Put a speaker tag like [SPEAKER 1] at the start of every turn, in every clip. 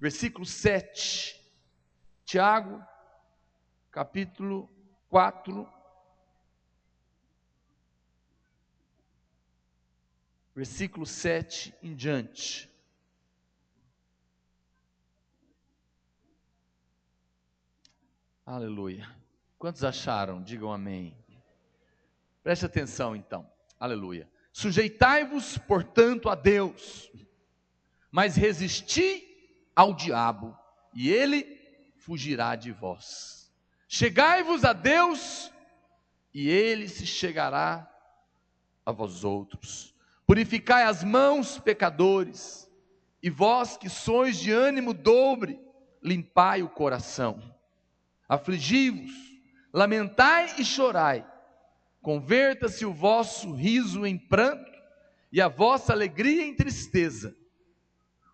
[SPEAKER 1] versículo 7. Tiago, capítulo 4, versículo 7 em diante. Aleluia. Quantos acharam? Digam amém. Preste atenção então. Aleluia. Sujeitai-vos, portanto, a Deus, mas resisti ao diabo, e ele fugirá de vós. Chegai-vos a Deus, e ele se chegará a vós outros. Purificai as mãos, pecadores, e vós que sois de ânimo dobre, limpai o coração. Afligi-vos, lamentai e chorai. Converta-se o vosso riso em pranto e a vossa alegria em tristeza.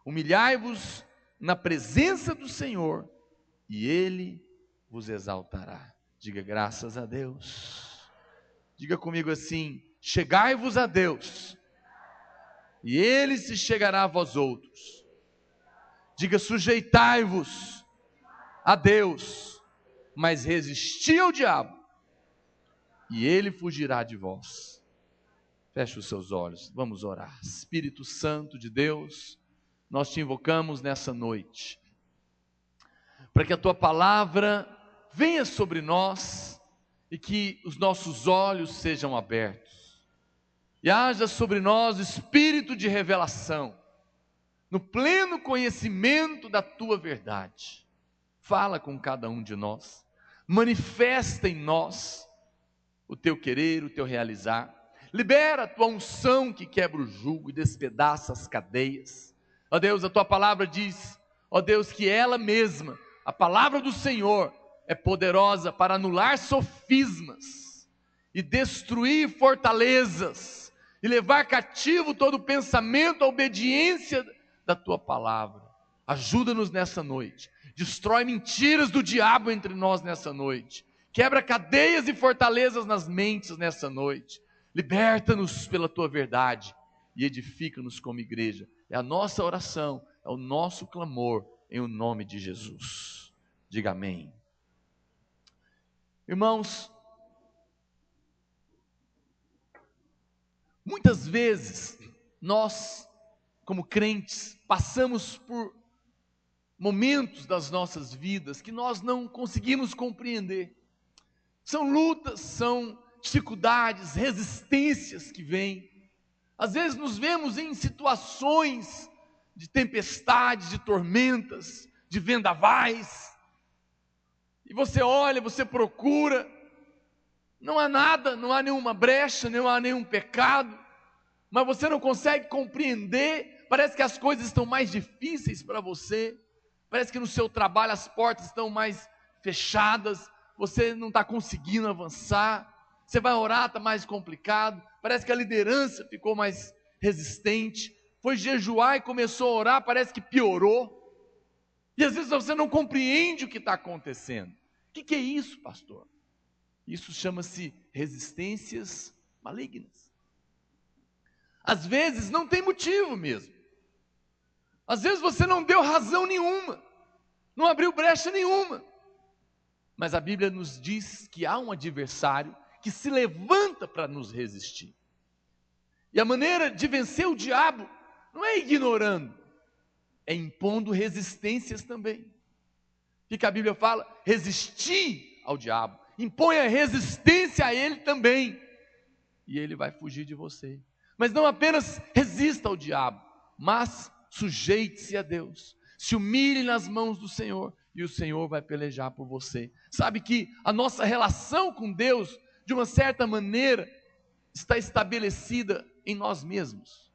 [SPEAKER 1] Humilhai-vos na presença do Senhor e Ele vos exaltará. Diga graças a Deus. Diga comigo assim: chegai-vos a Deus e Ele se chegará a vós outros. Diga: sujeitai-vos a Deus, mas resisti ao diabo, e ele fugirá de vós. Feche os seus olhos, vamos orar. Espírito Santo de Deus, nós te invocamos nessa noite, para que a tua palavra venha sobre nós, e que os nossos olhos sejam abertos, e haja sobre nós espírito de revelação, no pleno conhecimento da tua verdade. Fala com cada um de nós, manifesta em nós o teu querer, o teu realizar. Libera a tua unção que quebra o jugo e despedaça as cadeias. Ó Deus, a tua palavra diz, ó Deus, que ela mesma, a palavra do Senhor, é poderosa para anular sofismas e destruir fortalezas e levar cativo todo pensamento à obediência da tua palavra. Ajuda-nos nessa noite. Destrói mentiras do diabo entre nós nessa noite. Quebra cadeias e fortalezas nas mentes nessa noite. Liberta-nos pela tua verdade e edifica-nos como igreja. É a nossa oração, é o nosso clamor, em o nome de Jesus. Diga amém. Irmãos, muitas vezes nós, como crentes, passamos por momentos das nossas vidas que nós não conseguimos compreender. São lutas, são dificuldades, resistências que vêm. Às vezes nos vemos em situações de tempestades, de tormentas, de vendavais. E você olha, você procura, não há nada, não há nenhuma brecha, não há nenhum pecado, mas você não consegue compreender, parece que as coisas estão mais difíceis para você, parece que no seu trabalho as portas estão mais fechadas, você não está conseguindo avançar, você vai orar, está mais complicado, parece que a liderança ficou mais resistente, foi jejuar e começou a orar, parece que piorou, e às vezes você não compreende o que está acontecendo. O que é isso, pastor? Isso chama-se resistências malignas. Às vezes não tem motivo mesmo, às vezes você não deu razão nenhuma, não abriu brecha nenhuma, mas a Bíblia nos diz que há um adversário que se levanta para nos resistir. E a maneira de vencer o diabo não é ignorando, é impondo resistências também. O que a Bíblia fala? Resistir ao diabo, imponha resistência a ele também, e ele vai fugir de você. Mas não apenas resista ao diabo, mas sujeite-se a Deus, se humilhe nas mãos do Senhor, e o Senhor vai pelejar por você. Sabe que a nossa relação com Deus, de uma certa maneira, está estabelecida em nós mesmos.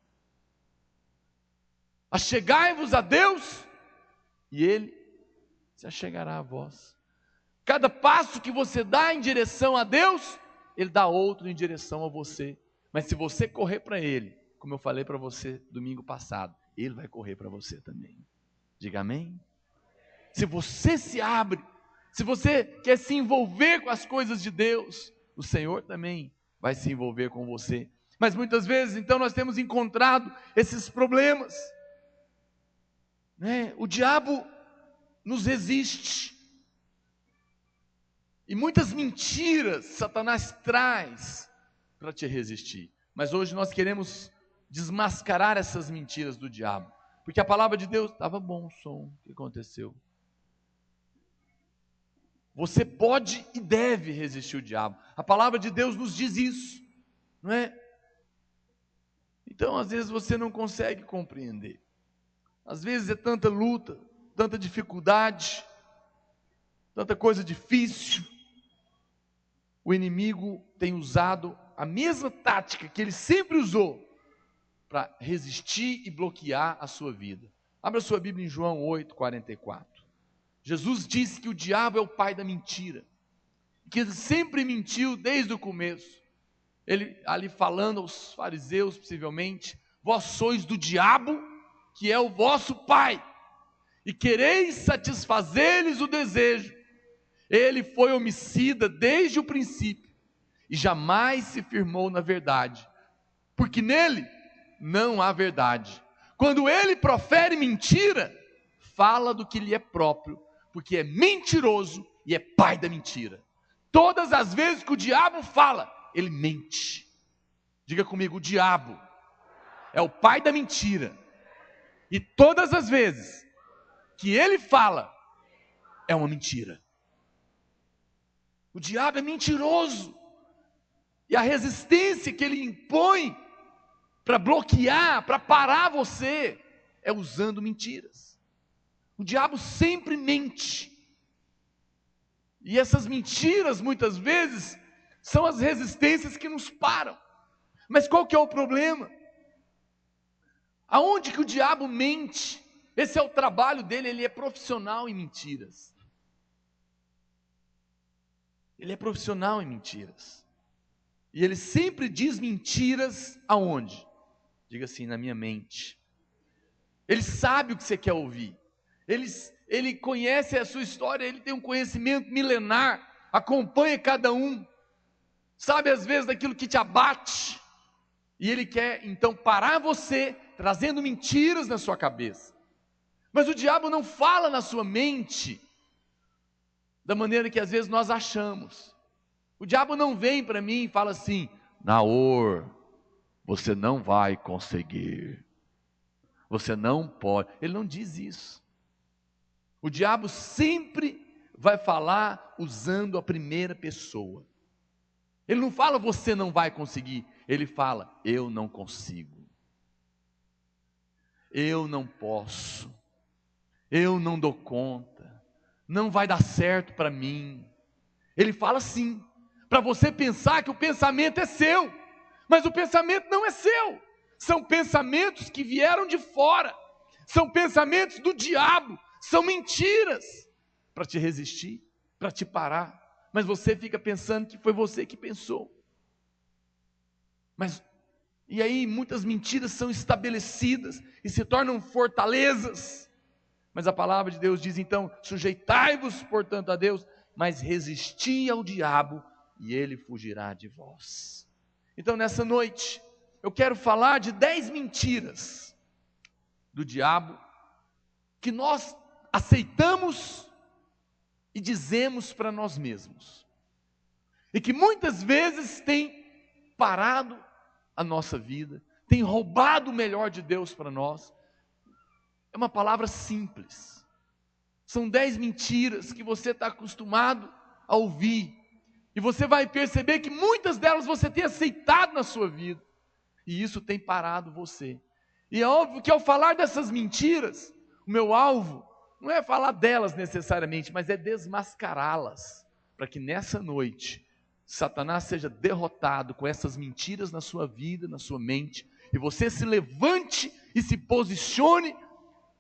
[SPEAKER 1] Achegai-vos a Deus, e Ele se achegará a vós. Cada passo que você dá em direção a Deus, Ele dá outro em direção a você. Mas se você correr para Ele, como eu falei para você domingo passado, Ele vai correr para você também. Diga amém. Se você se abre, se você quer se envolver com as coisas de Deus, o Senhor também vai se envolver com você. Mas muitas vezes, então, nós temos encontrado esses problemas né? O diabo nos resiste. E muitas mentiras Satanás traz para te resistir. Mas hoje nós queremos desmascarar essas mentiras do diabo. Porque a palavra de Deus, estava bom o som, o que aconteceu? Você pode e deve resistir o diabo. A palavra de Deus nos diz isso, não é? Então, às vezes você não consegue compreender. Às vezes é tanta luta, tanta dificuldade, tanta coisa difícil. O inimigo tem usado a mesma tática que ele sempre usou para resistir e bloquear a sua vida. Abra sua Bíblia em João 8:44. Jesus disse que o diabo é o pai da mentira, que ele sempre mentiu desde o começo. Ele ali falando aos fariseus, possivelmente: vós sois do diabo, que é o vosso pai, e quereis satisfazer-lhes o desejo. Ele foi homicida desde o princípio, e jamais se firmou na verdade, porque nele não há verdade. Quando ele profere mentira, fala do que lhe é próprio, porque é mentiroso e é pai da mentira. Todas as vezes que o diabo fala, ele mente. Diga comigo: o diabo é o pai da mentira. E todas as vezes que ele fala, é uma mentira. O diabo é mentiroso. E a resistência que ele impõe para bloquear, para parar você, é usando mentiras. O diabo sempre mente. E essas mentiras, muitas vezes, são as resistências que nos param. Mas qual que é o problema? Aonde que o diabo mente? Esse é o trabalho dele, ele é profissional em mentiras. Ele é profissional em mentiras. E ele sempre diz mentiras aonde? Diga assim: na minha mente. Ele sabe o que você quer ouvir. Ele conhece a sua história, ele tem um conhecimento milenar, acompanha cada um, sabe às vezes daquilo que te abate, e ele quer então parar você, trazendo mentiras na sua cabeça. Mas o diabo não fala na sua mente da maneira que às vezes nós achamos. O diabo não vem para mim e fala assim: Naor, você não vai conseguir, você não pode. Ele não diz isso. O diabo sempre vai falar usando a primeira pessoa. Ele não fala você não vai conseguir, ele fala eu não consigo, eu não posso, eu não dou conta, não vai dar certo para mim. Ele fala assim, para você pensar que o pensamento é seu, mas o pensamento não é seu. São pensamentos que vieram de fora, são pensamentos do diabo, são mentiras para te resistir, para te parar. Mas você fica pensando que foi você que pensou. E aí muitas mentiras são estabelecidas e se tornam fortalezas. Mas a palavra de Deus diz então: sujeitai-vos, portanto, a Deus, mas resisti ao diabo e ele fugirá de vós. Então nessa noite, eu quero falar de 10 mentiras do diabo que nós aceitamos e dizemos para nós mesmos, e que muitas vezes tem parado a nossa vida, tem roubado o melhor de Deus para nós. É uma palavra simples, são 10 mentiras que você está acostumado a ouvir, e você vai perceber que muitas delas você tem aceitado na sua vida, e isso tem parado você. E é óbvio que ao falar dessas mentiras, o meu alvo não é falar delas necessariamente, mas é desmascará-las, para que nessa noite Satanás seja derrotado com essas mentiras na sua vida, na sua mente, e você se levante e se posicione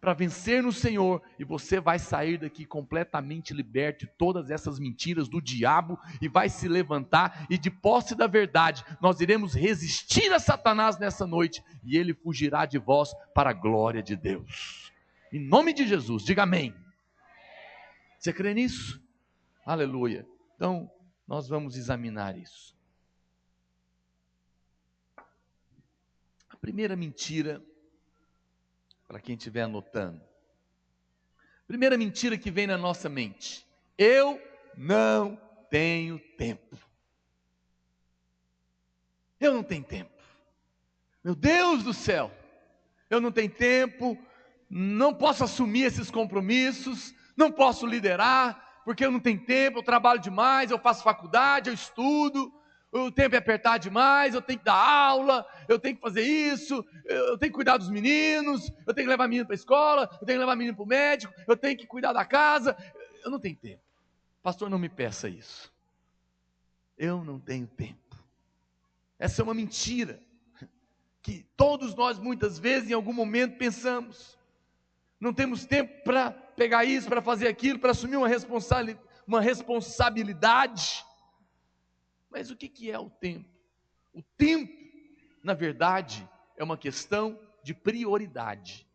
[SPEAKER 1] para vencer no Senhor, e você vai sair daqui completamente liberto de todas essas mentiras do diabo, e vai se levantar, e de posse da verdade, nós iremos resistir a Satanás nessa noite, e ele fugirá de vós para a glória de Deus. Em nome de Jesus, diga amém. Você crê nisso? Aleluia. Então, nós vamos examinar isso. A primeira mentira, para quem estiver anotando, Primeira mentira que vem na nossa mente: eu não tenho tempo. Eu não tenho tempo. Meu Deus do céu, eu não tenho tempo, não posso assumir esses compromissos, não posso liderar, porque eu não tenho tempo, eu trabalho demais, eu faço faculdade, eu estudo, o tempo é apertado demais, eu tenho que dar aula, eu tenho que fazer isso, eu tenho que cuidar dos meninos, eu tenho que levar menino para a escola, eu tenho que levar menino para o médico, eu tenho que cuidar da casa, eu não tenho tempo. Pastor, não me peça isso. Eu não tenho tempo. Essa é uma mentira que todos nós muitas vezes em algum momento pensamos. Não temos tempo para pegar isso, para fazer aquilo, para assumir uma responsabilidade. Mas o que é o tempo? O tempo, na verdade, é uma questão de prioridade.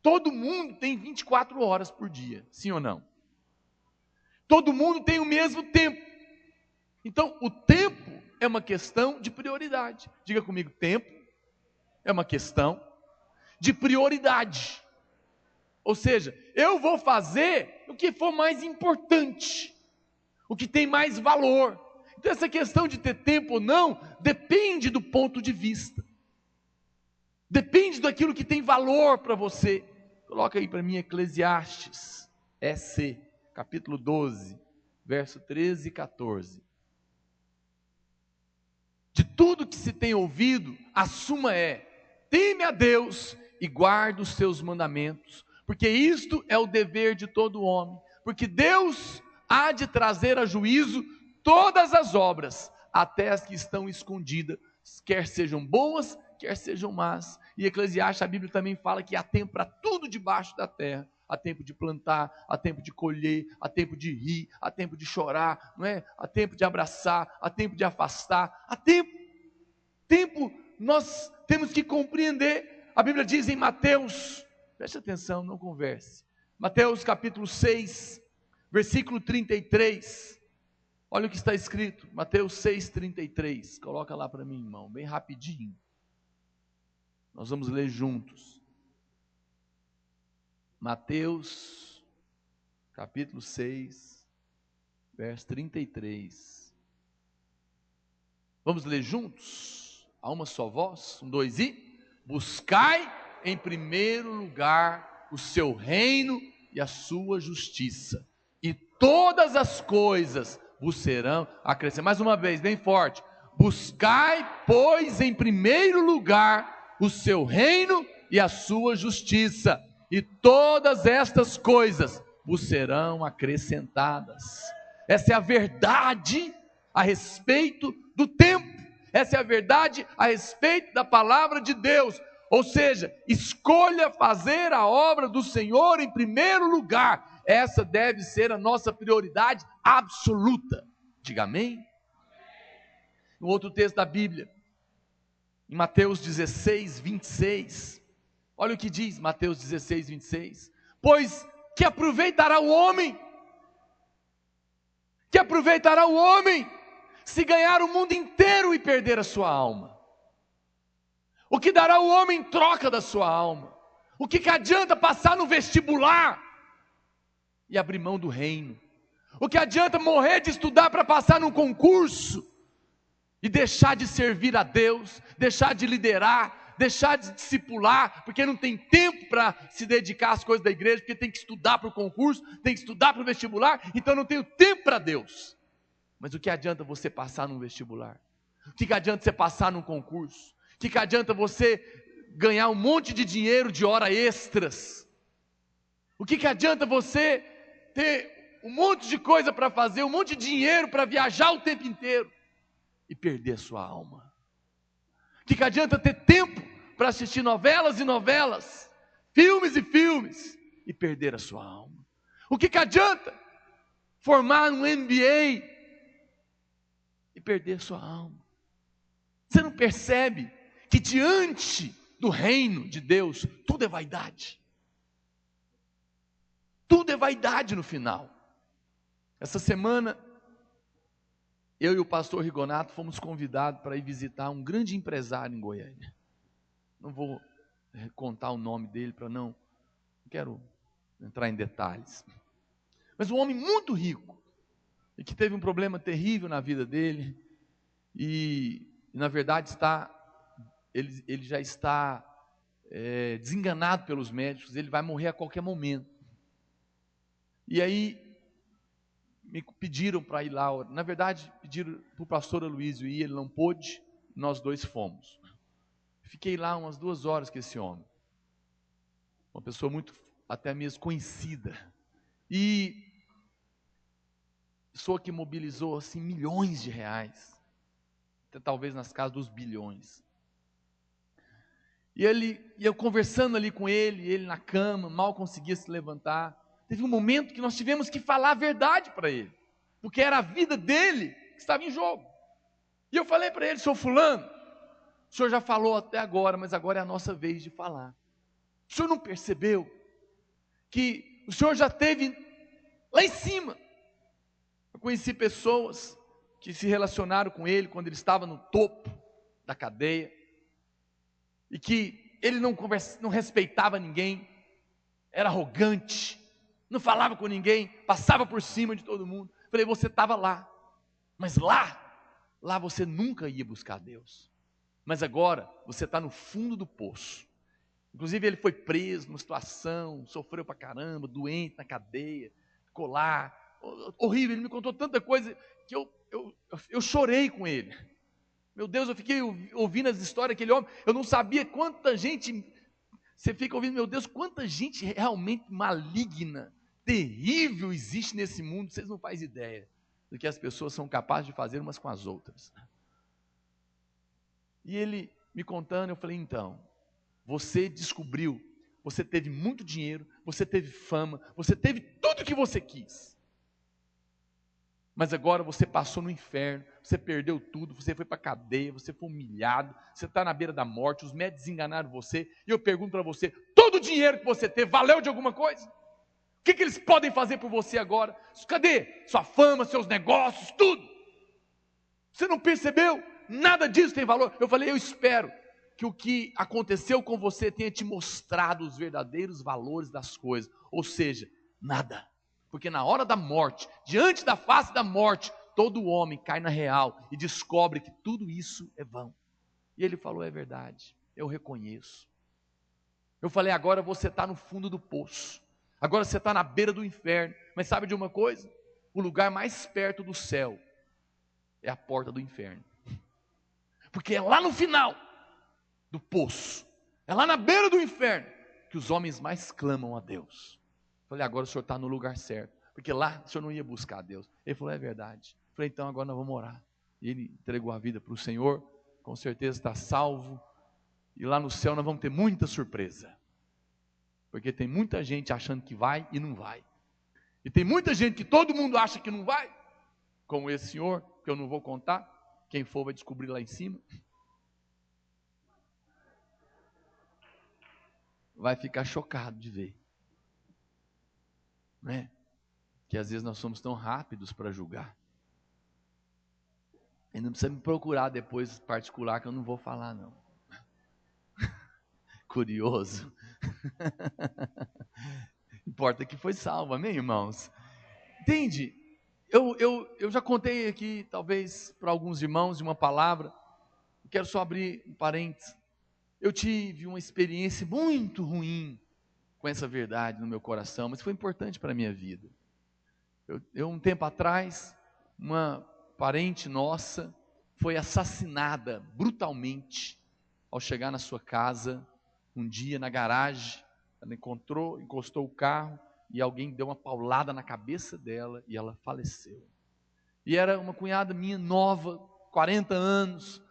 [SPEAKER 1] Todo mundo tem 24 horas por dia, sim ou não? Todo mundo tem o mesmo tempo. Então, o tempo é uma questão de prioridade. Diga comigo, tempo é uma questão de prioridade. Ou seja, eu vou fazer o que for mais importante, o que tem mais valor. Então essa questão de ter tempo ou não, depende do ponto de vista. Depende daquilo que tem valor para você. Coloca aí para mim Eclesiastes, capítulo 12, verso 13 e 14. De tudo que se tem ouvido, a suma é: teme a Deus e guarda os seus mandamentos, porque isto é o dever de todo homem, porque Deus há de trazer a juízo todas as obras, até as que estão escondidas, quer sejam boas, quer sejam más. E Eclesiastes, a Bíblia também fala que há tempo para tudo debaixo da terra. Há tempo de plantar, há tempo de colher, há tempo de rir, há tempo de chorar, não é? Há tempo de abraçar, há tempo de afastar, há tempo. Tempo nós temos que compreender. A Bíblia diz em Mateus, preste atenção, não converse. Mateus capítulo 6, versículo 33. Olha o que está escrito, Mateus 6,33. Coloca lá para mim, irmão, bem rapidinho. Nós vamos ler juntos. Mateus, capítulo 6, verso 33. Vamos ler juntos? A uma só voz, 1, 2 e... Buscai em primeiro lugar o seu reino e a sua justiça, e todas as coisas vos serão acrescentadas. Mais uma vez, bem forte. Buscai, pois, em primeiro lugar o seu reino e a sua justiça, e todas estas coisas vos serão acrescentadas. Essa é a verdade a respeito do tempo. Essa é a verdade a respeito da palavra de Deus. Ou seja, escolha fazer a obra do Senhor em primeiro lugar. Essa deve ser a nossa prioridade absoluta. Diga amém. No outro texto da Bíblia, em Mateus 16, 26, olha o que diz Mateus 16, 26. Pois que aproveitará o homem? Que aproveitará o homem se ganhar o mundo inteiro e perder a sua alma? O que dará o homem em troca da sua alma? O que adianta passar no vestibular e abrir mão do reino? O que adianta morrer de estudar para passar num concurso e deixar de servir a Deus, deixar de liderar, deixar de discipular, porque não tem tempo para se dedicar às coisas da igreja, porque tem que estudar para o concurso, tem que estudar para o vestibular, então não tenho tempo para Deus. Mas o que adianta você passar num vestibular? O que adianta você passar num concurso? O que adianta você ganhar um monte de dinheiro de hora extras? O que adianta você ter um monte de coisa para fazer, um monte de dinheiro para viajar o tempo inteiro e perder a sua alma? O que adianta ter tempo para assistir novelas e novelas, filmes e filmes e perder a sua alma? O que adianta formar um MBA e perder sua alma? Você não percebe que diante do reino de Deus tudo é vaidade? Tudo é vaidade no final. Essa semana eu e o pastor Rigonato fomos convidados para ir visitar um grande empresário em Goiânia. Não vou contar o nome dele para não quero entrar em detalhes. Mas um homem muito rico, e que teve um problema terrível na vida dele, e na verdade ele já está desenganado pelos médicos, ele vai morrer a qualquer momento. E aí me pediram para ir lá, na verdade pediram para o pastor Aloysio ir, ele não pôde, nós dois fomos. Fiquei lá umas 2 horas com esse homem, uma pessoa muito, até mesmo conhecida, e pessoa que mobilizou assim milhões de reais, até talvez nas casas dos bilhões. E eu conversando ali com ele na cama, mal conseguia se levantar. Teve um momento que nós tivemos que falar a verdade para ele, porque era a vida dele que estava em jogo. E eu falei para ele: seu fulano, o senhor já falou até agora, mas agora é a nossa vez de falar. O senhor não percebeu que o senhor já esteve lá em cima? Eu conheci pessoas que se relacionaram com ele quando ele estava no topo da cadeia, e que ele não respeitava ninguém, era arrogante, não falava com ninguém, passava por cima de todo mundo. Falei: você estava lá, mas lá você nunca ia buscar Deus, mas agora você está no fundo do poço. Inclusive ele foi preso numa situação, sofreu pra caramba, doente na cadeia, ficou lá, horrível. Ele me contou tanta coisa que eu chorei com ele. Meu Deus, eu fiquei ouvindo as histórias daquele homem, eu não sabia quanta gente, você fica ouvindo, meu Deus, quanta gente realmente maligna, terrível existe nesse mundo, vocês não fazem ideia do que as pessoas são capazes de fazer umas com as outras. E ele me contando, eu falei: então, você descobriu, você teve muito dinheiro, você teve fama, você teve tudo o que você quis, mas agora você passou no inferno, você perdeu tudo, você foi para a cadeia, você foi humilhado, você está na beira da morte, os médicos enganaram você, e eu pergunto para você: todo o dinheiro que você teve, valeu de alguma coisa? O que eles podem fazer por você agora? Cadê sua fama, seus negócios, tudo? Você não percebeu? Nada disso tem valor. Eu falei: eu espero que o que aconteceu com você tenha te mostrado os verdadeiros valores das coisas, ou seja, nada. Porque na hora da morte, diante da face da morte, todo homem cai na real e descobre que tudo isso é vão. E ele falou: é verdade, eu reconheço. Eu falei: agora você está no fundo do poço, agora você está na beira do inferno, mas sabe de uma coisa? O lugar mais perto do céu é a porta do inferno, porque é lá no final do poço, é lá na beira do inferno que os homens mais clamam a Deus. Falei: agora o senhor está no lugar certo, porque lá o senhor não ia buscar a Deus. Ele falou: é verdade. Falei: então agora nós vamos orar. E ele entregou a vida para o Senhor, com certeza está salvo, e lá no céu nós vamos ter muita surpresa, porque tem muita gente achando que vai e não vai, e tem muita gente que todo mundo acha que não vai, como esse senhor, que eu não vou contar, quem for vai descobrir lá em cima, vai ficar chocado de ver, né? Que às vezes nós somos tão rápidos para julgar. E não precisa me procurar depois particular, que eu não vou falar não. Curioso. Importa que foi salvo, amém, irmãos? Entende? Eu já contei aqui, talvez para alguns irmãos, de uma palavra. Quero só abrir um parênteses. Eu tive uma experiência muito ruim com essa verdade no meu coração, mas foi importante para a minha vida. Um tempo atrás, uma parente nossa foi assassinada brutalmente ao chegar na sua casa, um dia na garagem. Ela encostou o carro e alguém deu uma paulada na cabeça dela e ela faleceu. E era uma cunhada minha nova, 40 anos,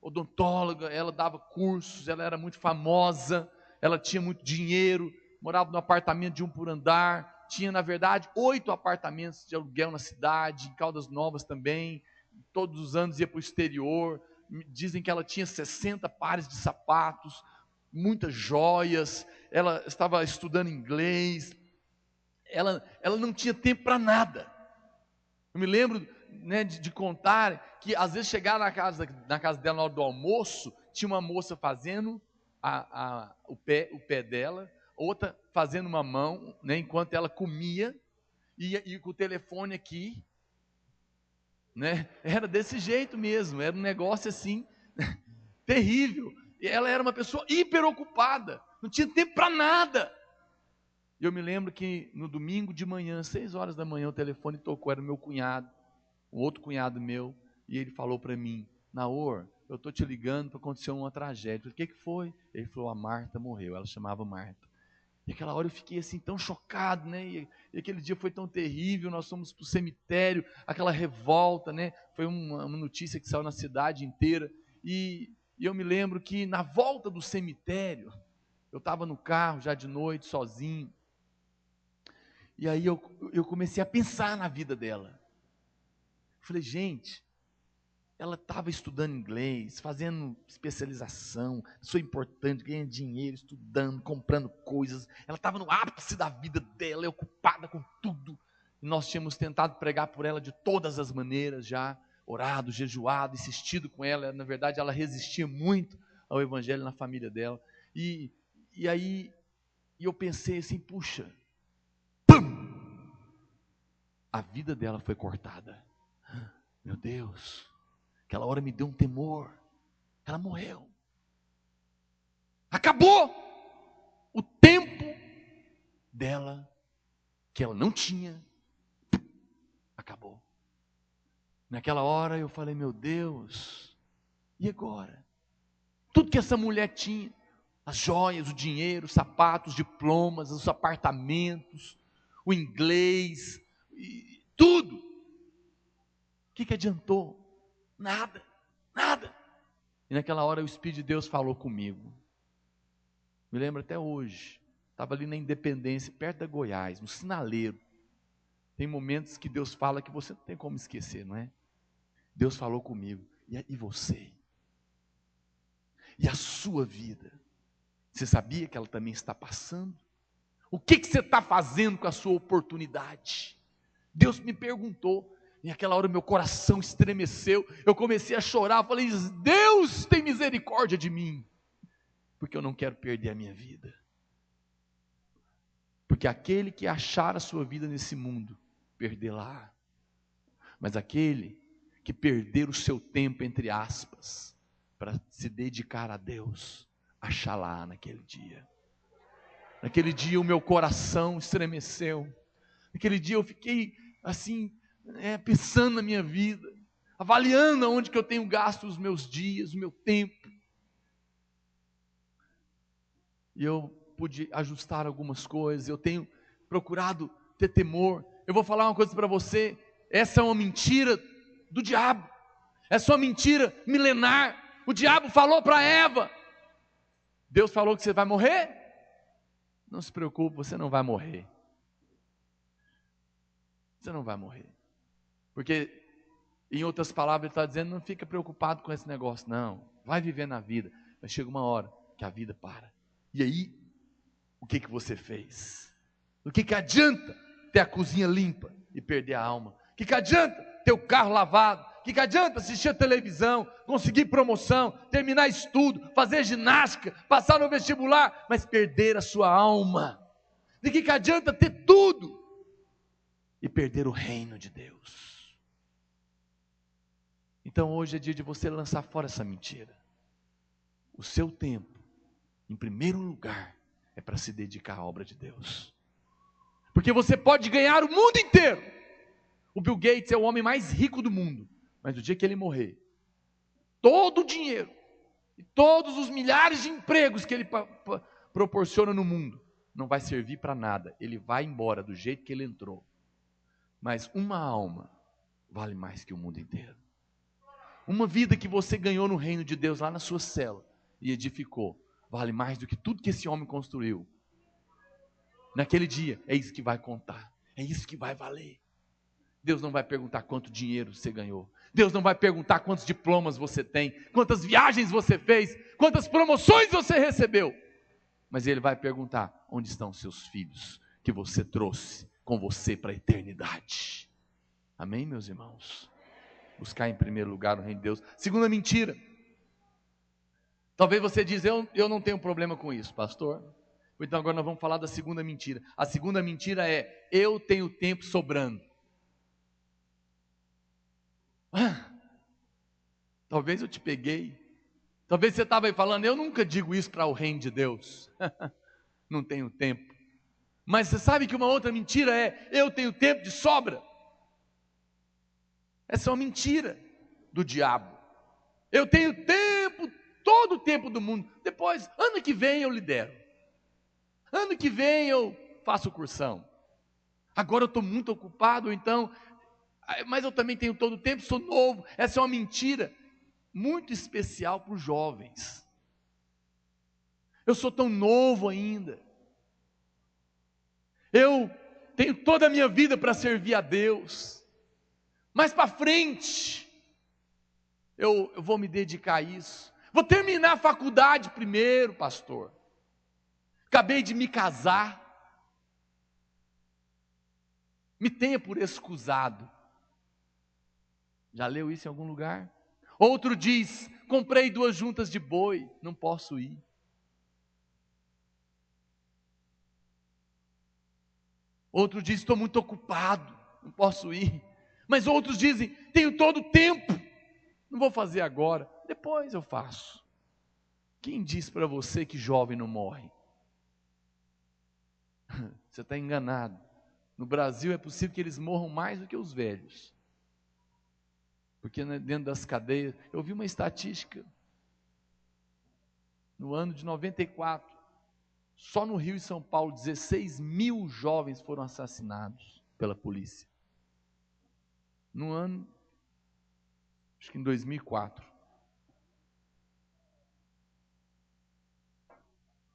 [SPEAKER 1] odontóloga, ela dava cursos, ela era muito famosa, ela tinha muito dinheiro, morava num apartamento de 1 por andar, tinha na verdade 8 apartamentos de aluguel na cidade, em Caldas Novas também, todos os anos ia para o exterior. Dizem que ela tinha 60 pares de sapatos, muitas joias, ela estava estudando inglês, ela não tinha tempo para nada. Eu me lembro, né, de contar que às vezes chegava na casa dela na hora do almoço, tinha uma moça fazendo o pé dela, outra fazendo uma mão, né, enquanto ela comia, e com o telefone aqui, né? Era desse jeito mesmo, era um negócio assim, terrível. E ela era uma pessoa hiper ocupada, não tinha tempo para nada. Eu me lembro que no domingo de manhã, 6 horas da manhã, o telefone tocou, era o meu cunhado, um outro cunhado meu, e ele falou para mim: Naor, eu estou te ligando para acontecer uma tragédia. Eu falei: o que foi? Ele falou: a Marta morreu. Ela chamava Marta. E aquela hora eu fiquei assim tão chocado, né? E aquele dia foi tão terrível. Nós fomos para o cemitério, aquela revolta, né? Foi uma notícia que saiu na cidade inteira. E eu me lembro que na volta do cemitério, eu estava no carro já de noite, sozinho. E aí eu comecei a pensar na vida dela. Falei: gente, ela estava estudando inglês, fazendo especialização, pessoa importante, ganhando dinheiro, estudando, comprando coisas. Ela estava no ápice da vida dela, ocupada com tudo. E nós tínhamos tentado pregar por ela de todas as maneiras já, orado, jejuado, insistido com ela. Na verdade, ela resistia muito ao evangelho na família dela. E aí eu pensei assim: puxa, pum! A vida dela foi cortada. Meu Deus! Aquela hora me deu um temor. Ela morreu. Acabou o tempo dela, que ela não tinha. Acabou. Naquela hora eu falei: meu Deus, e agora? Tudo que essa mulher tinha, as joias, o dinheiro, os sapatos, os diplomas, os apartamentos, o inglês, tudo. O que adiantou? Nada, nada. E naquela hora o Espírito de Deus falou comigo. Me lembro até hoje. Estava ali na Independência, perto da Goiás, no sinaleiro. Tem momentos que Deus fala que você não tem como esquecer, não é? Deus falou comigo: e você? E a sua vida? Você sabia que ela também está passando? O que você está fazendo com a sua oportunidade? Deus me perguntou. E naquela hora meu coração estremeceu, eu comecei a chorar, falei: Deus tem misericórdia de mim, porque eu não quero perder a minha vida. Porque aquele que achar a sua vida nesse mundo, perdê-la. Mas aquele que perder o seu tempo, entre aspas, para se dedicar a Deus, achá-la naquele dia. Naquele dia o meu coração estremeceu. Naquele dia eu fiquei assim, pensando na minha vida, avaliando aonde que eu tenho gasto os meus dias, o meu tempo. E eu pude ajustar algumas coisas. Eu tenho procurado ter temor. Eu vou falar uma coisa para você: essa é uma mentira do diabo. Essa é uma mentira milenar. O diabo falou para Eva: Deus falou que você vai morrer? Não se preocupe, você não vai morrer. Você não vai morrer. Porque, em outras palavras, ele está dizendo: não fica preocupado com esse negócio, não. Vai viver na vida. Mas chega uma hora que a vida para. E aí, o que você fez? O que adianta ter a cozinha limpa e perder a alma? O que adianta ter o carro lavado? O que adianta assistir a televisão, conseguir promoção, terminar estudo, fazer ginástica, passar no vestibular, mas perder a sua alma? De que adianta ter tudo e perder o reino de Deus? Então hoje é dia de você lançar fora essa mentira. O seu tempo, em primeiro lugar, é para se dedicar à obra de Deus. Porque você pode ganhar o mundo inteiro. O Bill Gates é o homem mais rico do mundo, mas no dia que ele morrer, todo o dinheiro e todos os milhares de empregos que ele proporciona no mundo não vai servir para nada. Ele vai embora do jeito que ele entrou. Mas uma alma vale mais que o mundo inteiro. Uma vida que você ganhou no reino de Deus lá na sua cela e edificou, vale mais do que tudo que esse homem construiu. Naquele dia, é isso que vai contar, é isso que vai valer. Deus não vai perguntar quanto dinheiro você ganhou. Deus não vai perguntar quantos diplomas você tem, quantas viagens você fez, quantas promoções você recebeu. Mas Ele vai perguntar: onde estão seus filhos que você trouxe com você para a eternidade? Amém, meus irmãos? Buscar em primeiro lugar o reino de Deus. Segunda mentira. Talvez você diz: eu não tenho problema com isso, pastor. Então agora nós vamos falar da segunda mentira. A segunda mentira é: eu tenho tempo sobrando. Talvez eu te peguei. Talvez você estava aí falando: eu nunca digo isso para o reino de Deus. Não tenho tempo. Mas você sabe que uma outra mentira é: eu tenho tempo de sobra. Essa é uma mentira do diabo. Eu tenho tempo, todo o tempo do mundo. Depois, ano que vem eu lidero. Ano que vem eu faço cursão. Agora eu estou muito ocupado, então, mas eu também tenho todo o tempo, sou novo. Essa é uma mentira muito especial para os jovens. Eu sou tão novo ainda. Eu tenho toda a minha vida para servir a Deus. Mais para frente, eu vou me dedicar a isso. Vou terminar a faculdade primeiro, pastor. Acabei de me casar. Me tenha por excusado. Já leu isso em algum lugar? Outro diz: comprei 2 juntas de boi, não posso ir. Outro diz: estou muito ocupado, não posso ir. Mas outros dizem: tenho todo o tempo, não vou fazer agora, depois eu faço. Quem diz para você que jovem não morre? Você está enganado. No Brasil é possível que eles morram mais do que os velhos. Porque dentro das cadeias, eu vi uma estatística, no ano de 94, só no Rio e São Paulo, 16 mil jovens foram assassinados pela polícia. No ano, acho que em 2004.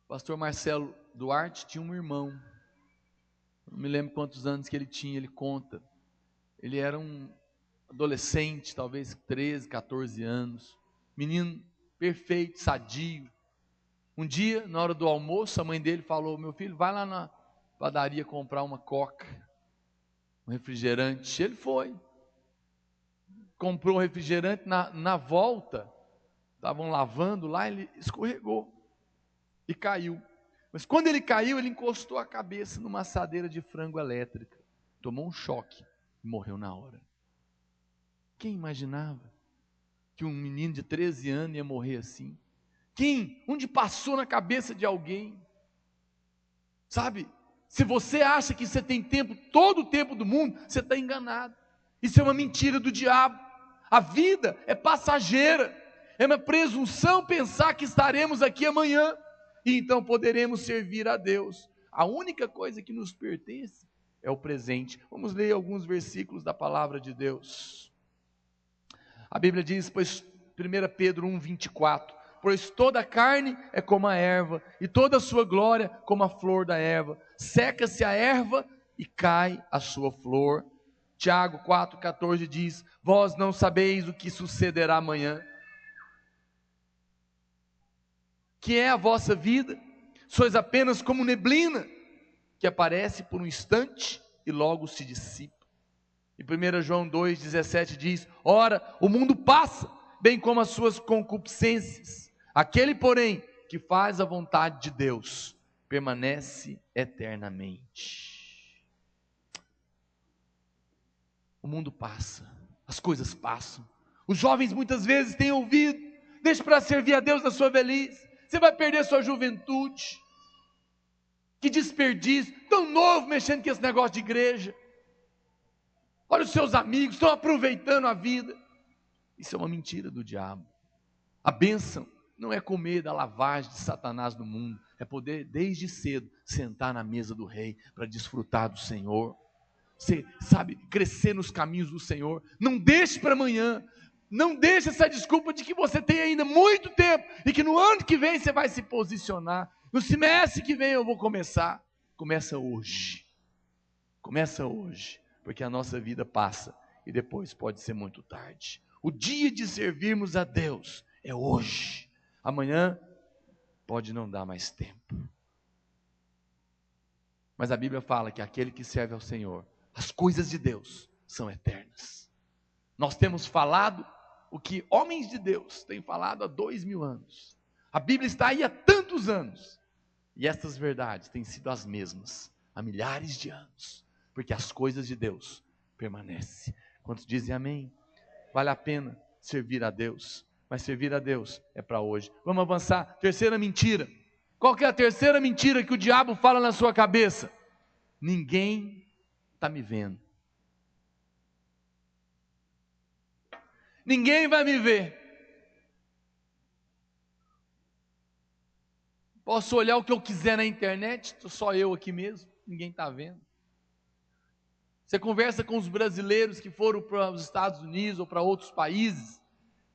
[SPEAKER 1] O pastor Marcelo Duarte tinha um irmão, não me lembro quantos anos que ele tinha, ele conta. Ele era um adolescente, talvez 13, 14 anos, menino perfeito, sadio. Um dia, na hora do almoço, a mãe dele falou: meu filho, vai lá na padaria comprar uma coca, um refrigerante. Ele foi, comprou um refrigerante, na volta, estavam lavando lá, ele escorregou e caiu. Mas quando ele caiu, ele encostou a cabeça numa assadeira de frango elétrica, tomou um choque e morreu na hora. Quem imaginava que um menino de 13 anos ia morrer assim? Onde passou na cabeça de alguém? Sabe, se você acha que você tem tempo, todo o tempo do mundo, você está enganado. Isso é uma mentira do diabo. A vida é passageira, é uma presunção pensar que estaremos aqui amanhã, e então poderemos servir a Deus. A única coisa que nos pertence é o presente. Vamos ler alguns versículos da palavra de Deus. A Bíblia diz, pois 1 Pedro 1,24, pois toda a carne é como a erva, e toda a sua glória como a flor da erva. Seca-se a erva e cai a sua flor. Tiago 4,14 diz, vós não sabeis o que sucederá amanhã. Que é a vossa vida? Sois apenas como neblina, que aparece por um instante e logo se dissipa. E 1 João 2,17 diz, ora, o mundo passa, bem como as suas concupiscências. Aquele, porém, que faz a vontade de Deus, permanece eternamente. O mundo passa, as coisas passam. Os jovens muitas vezes têm ouvido, deixe para servir a Deus na sua velhice, você vai perder sua juventude. Que desperdício, tão novo mexendo com esse negócio de igreja. Olha os seus amigos, estão aproveitando a vida. Isso é uma mentira do diabo. A bênção não é comer da lavagem de Satanás no mundo, é poder desde cedo sentar na mesa do rei para desfrutar do Senhor. Você sabe, crescer nos caminhos do Senhor. Não deixe para amanhã. Não deixe essa desculpa de que você tem ainda muito tempo e que no ano que vem você vai se posicionar. No semestre que vem eu vou começar. Começa hoje. Começa hoje, porque a nossa vida passa e depois pode ser muito tarde. O dia de servirmos a Deus é hoje. Amanhã pode não dar mais tempo. Mas a Bíblia fala que aquele que serve ao Senhor, as coisas de Deus são eternas. Nós temos falado o que homens de Deus têm falado há 2000 anos. A Bíblia está aí há tantos anos. E estas verdades têm sido as mesmas há milhares de anos, porque as coisas de Deus permanecem. Quantos dizem amém? Vale a pena servir a Deus, mas servir a Deus é para hoje. Vamos avançar. Terceira mentira. Qual que é a terceira mentira que o diabo fala na sua cabeça? Ninguém está me vendo. Ninguém vai me ver. Posso olhar o que eu quiser na internet, estou só eu aqui mesmo, ninguém está vendo. Você conversa com os brasileiros que foram para os Estados Unidos ou para outros países,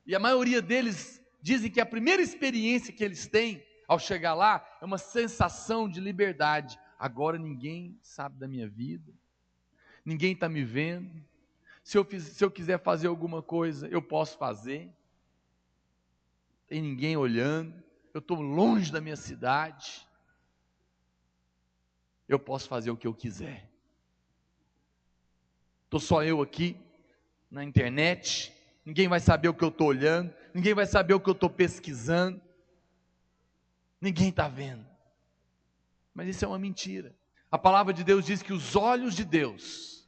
[SPEAKER 1] e a maioria deles dizem que a primeira experiência que eles têm ao chegar lá é uma sensação de liberdade. Agora ninguém sabe da minha vida, ninguém está me vendo. Se eu quiser fazer alguma coisa, eu posso fazer. Não tem ninguém olhando. Eu estou longe da minha cidade. Eu posso fazer o que eu quiser. Estou só eu aqui na internet. Ninguém vai saber o que eu estou olhando. Ninguém vai saber o que eu estou pesquisando. Ninguém está vendo. Mas isso é uma mentira. A palavra de Deus diz que os olhos de Deus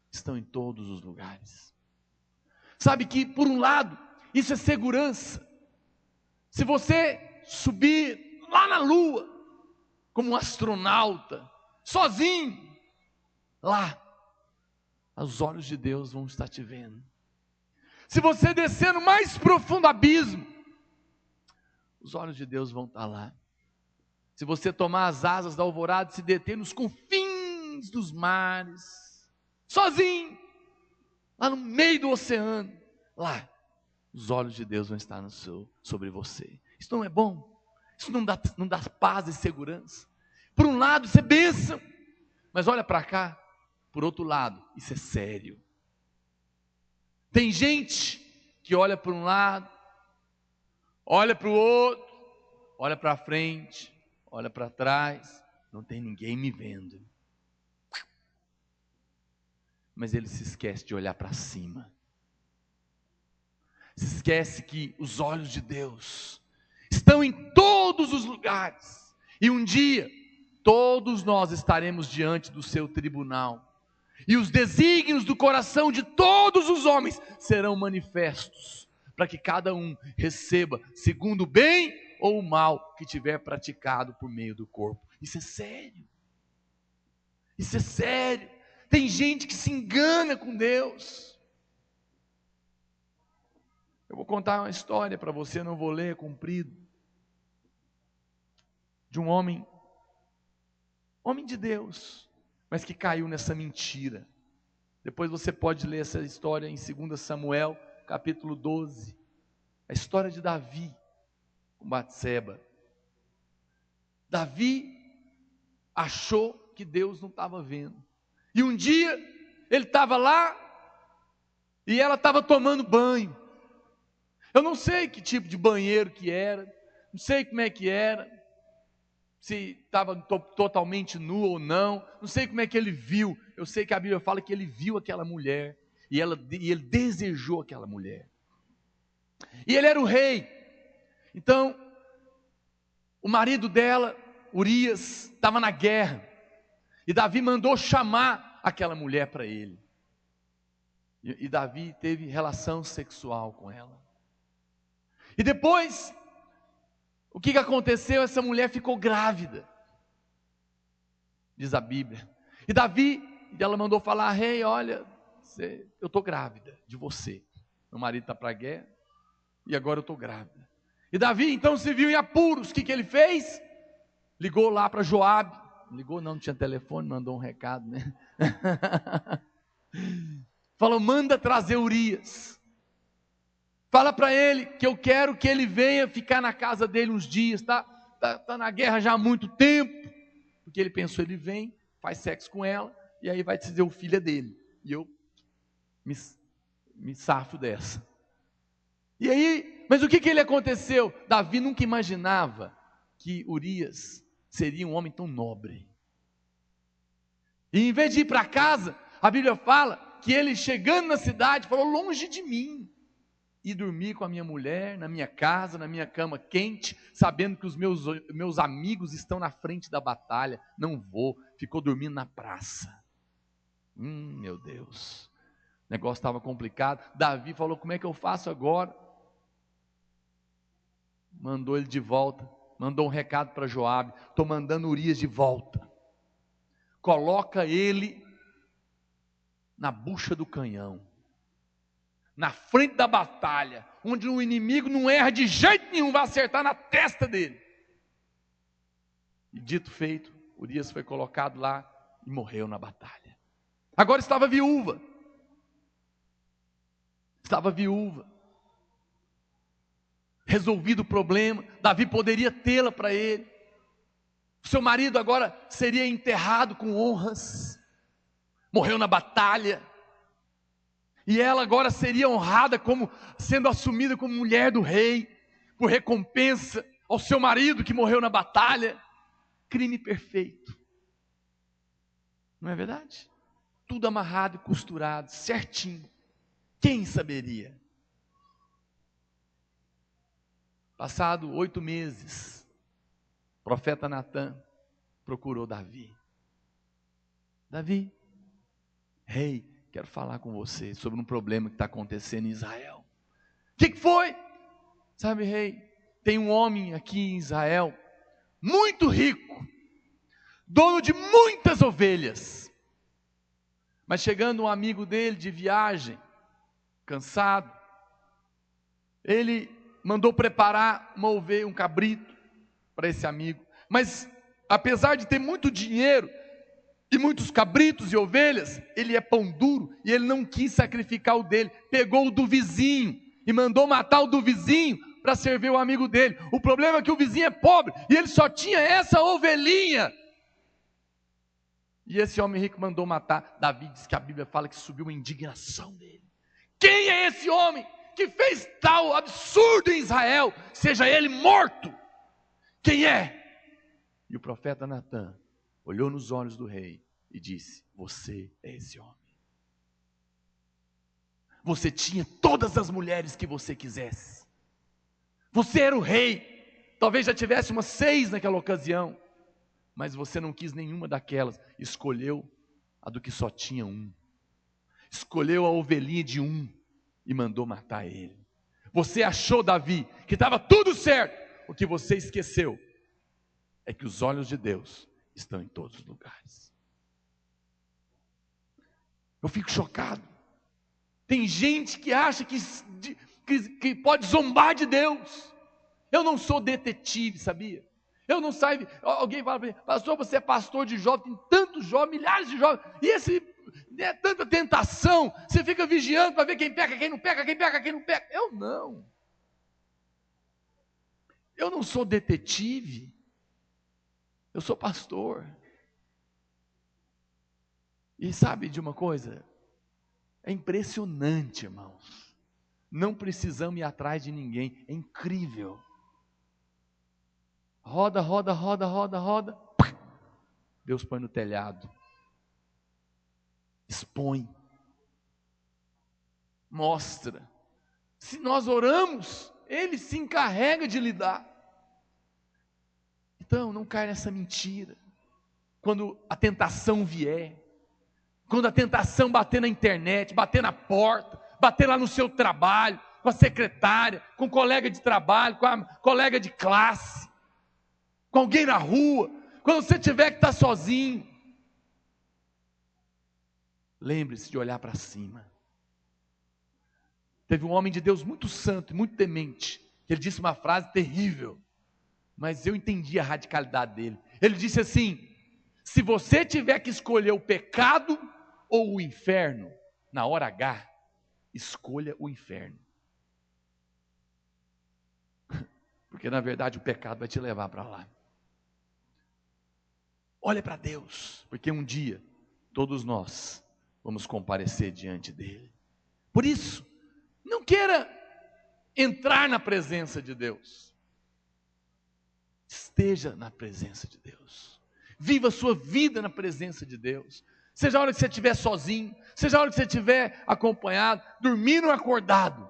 [SPEAKER 1] estão em todos os lugares. Sabe que, por um lado, isso é segurança. Se você subir lá na lua, como um astronauta, sozinho, lá, os olhos de Deus vão estar te vendo. Se você descer no mais profundo abismo, os olhos de Deus vão estar lá. Se você tomar as asas da alvorada e se deter nos confins dos mares, sozinho, lá no meio do oceano, lá, os olhos de Deus vão estar sobre você. Isso não é bom? Isso não dá paz e segurança? Por um lado, isso é bênção, mas olha para cá, por outro lado, isso é sério. Tem gente que olha para um lado, olha para o outro, olha para frente, olha para trás, não tem ninguém me vendo. Mas ele se esquece de olhar para cima. Se esquece que os olhos de Deus estão em todos os lugares. E um dia, todos nós estaremos diante do seu tribunal. E os desígnios do coração de todos os homens serão manifestos, para que cada um receba segundo o bem ou o mal que tiver praticado por meio do corpo. Isso é sério. Isso é sério. Tem gente que se engana com Deus. Eu vou contar uma história para você, não vou ler, é comprido. De um homem de Deus, mas que caiu nessa mentira. Depois você pode ler essa história em 2 Samuel, capítulo 12. A história de Davi com Batseba. Davi achou que Deus não estava vendo. E um dia, ele estava lá, e ela estava tomando banho. Eu não sei que tipo de banheiro que era, não sei como é que era, se estava totalmente nu ou não sei como é que ele viu. Eu sei que a Bíblia fala que ele viu aquela mulher, e ele desejou aquela mulher. E ele era o rei. Então, o marido dela, Urias, estava na guerra, e Davi mandou chamar aquela mulher para ele. E Davi teve relação sexual com ela. E depois, o que aconteceu? Essa mulher ficou grávida, diz a Bíblia. E Davi, ela mandou falar: rei, olha, eu estou grávida de você. Meu marido está para a guerra, e agora eu estou grávida. E Davi então se viu em apuros. O que ele fez? Ligou lá para Joabe. Ligou não tinha telefone, mandou um recado, né? Falou: manda trazer Urias. Fala para ele que eu quero que ele venha ficar na casa dele uns dias, tá na guerra já há muito tempo. Porque ele pensou, ele vem, faz sexo com ela, e aí vai dizer o filho é dele. E eu me safo dessa. E aí, mas o que ele aconteceu? Davi nunca imaginava que Urias seria um homem tão nobre. E em vez de ir para casa, a Bíblia fala que ele chegando na cidade, falou: longe de mim ir dormir com a minha mulher, na minha casa, na minha cama quente, sabendo que os meus amigos estão na frente da batalha. Não vou. Ficou dormindo na praça. Meu Deus. O negócio estava complicado. Davi falou: como é que eu faço agora? Mandou ele de volta. Mandou um recado para Joabe: estou mandando Urias de volta. Coloca ele na bucha do canhão, na frente da batalha, onde o inimigo não erra de jeito nenhum, vai acertar na testa dele. E dito feito, Urias foi colocado lá e morreu na batalha. Agora estava viúva. Resolvido o problema, Davi poderia tê-la para ele. Seu marido agora seria enterrado com honras. Morreu na batalha. E ela agora seria honrada como sendo assumida como mulher do rei, por recompensa ao seu marido que morreu na batalha. Crime perfeito. Não é verdade? Tudo amarrado e costurado, certinho. Quem saberia? Passado 8 meses, o profeta Natã procurou Davi. Davi, rei, quero falar com você sobre um problema que está acontecendo em Israel. O que foi? Sabe, rei, tem um homem aqui em Israel, muito rico, dono de muitas ovelhas. Mas chegando um amigo dele de viagem, cansado, ele mandou preparar uma ovelha, um cabrito, para esse amigo. Mas, apesar de ter muito dinheiro, e muitos cabritos e ovelhas, ele é pão duro, e ele não quis sacrificar o dele, pegou o do vizinho, e mandou matar o do vizinho, para servir o amigo dele. O problema é que o vizinho é pobre, e ele só tinha essa ovelhinha. E esse homem rico mandou matar. Davi diz que a Bíblia fala que subiu uma indignação dele. Quem é esse homem que fez tal absurdo em Israel? Seja ele morto. Quem é? E o profeta Natã olhou nos olhos do rei e disse: você é esse homem. Você tinha todas as mulheres que você quisesse. Você era o rei. Talvez já tivesse umas 6 naquela ocasião. Mas você não quis nenhuma daquelas. Escolheu a do que só tinha um. Escolheu a ovelhinha de um e mandou matar ele. Você achou, Davi, que estava tudo certo. O que você esqueceu é que os olhos de Deus estão em todos os lugares. Eu fico chocado. Tem gente que acha que pode zombar de Deus. Eu não sou detetive, sabia? Eu não saio. Alguém fala para mim: pastor, você é pastor de jovens, tem tantos jovens, milhares de jovens, e é tanta tentação, você fica vigiando para ver quem peca, quem não peca, quem peca, quem não peca. Eu não sou detetive, eu sou pastor. E sabe de uma coisa? É impressionante, irmãos. Não precisamos ir atrás de ninguém, é incrível. Roda, roda, roda, roda, roda. Deus põe no telhado. Expõe. Mostra. Se nós oramos, Ele se encarrega de lidar. Então, não caia nessa mentira. Quando a tentação vier, quando a tentação bater na internet, bater na porta, bater lá no seu trabalho, com a secretária, com o colega de trabalho, com a colega de classe, com alguém na rua, quando você tiver que estar sozinho, lembre-se de olhar para cima. Teve um homem de Deus muito santo e muito temente, que ele disse uma frase terrível, mas eu entendi a radicalidade dele. Ele disse assim: se você tiver que escolher o pecado ou o inferno, na hora H, escolha o inferno. Porque na verdade o pecado vai te levar para lá. Olha para Deus, porque um dia todos nós vamos comparecer diante dele. Por isso, não queira entrar na presença de Deus. Esteja na presença de Deus. Viva a sua vida na presença de Deus. Seja a hora que você estiver sozinho, seja a hora que você estiver acompanhado, dormindo ou acordado,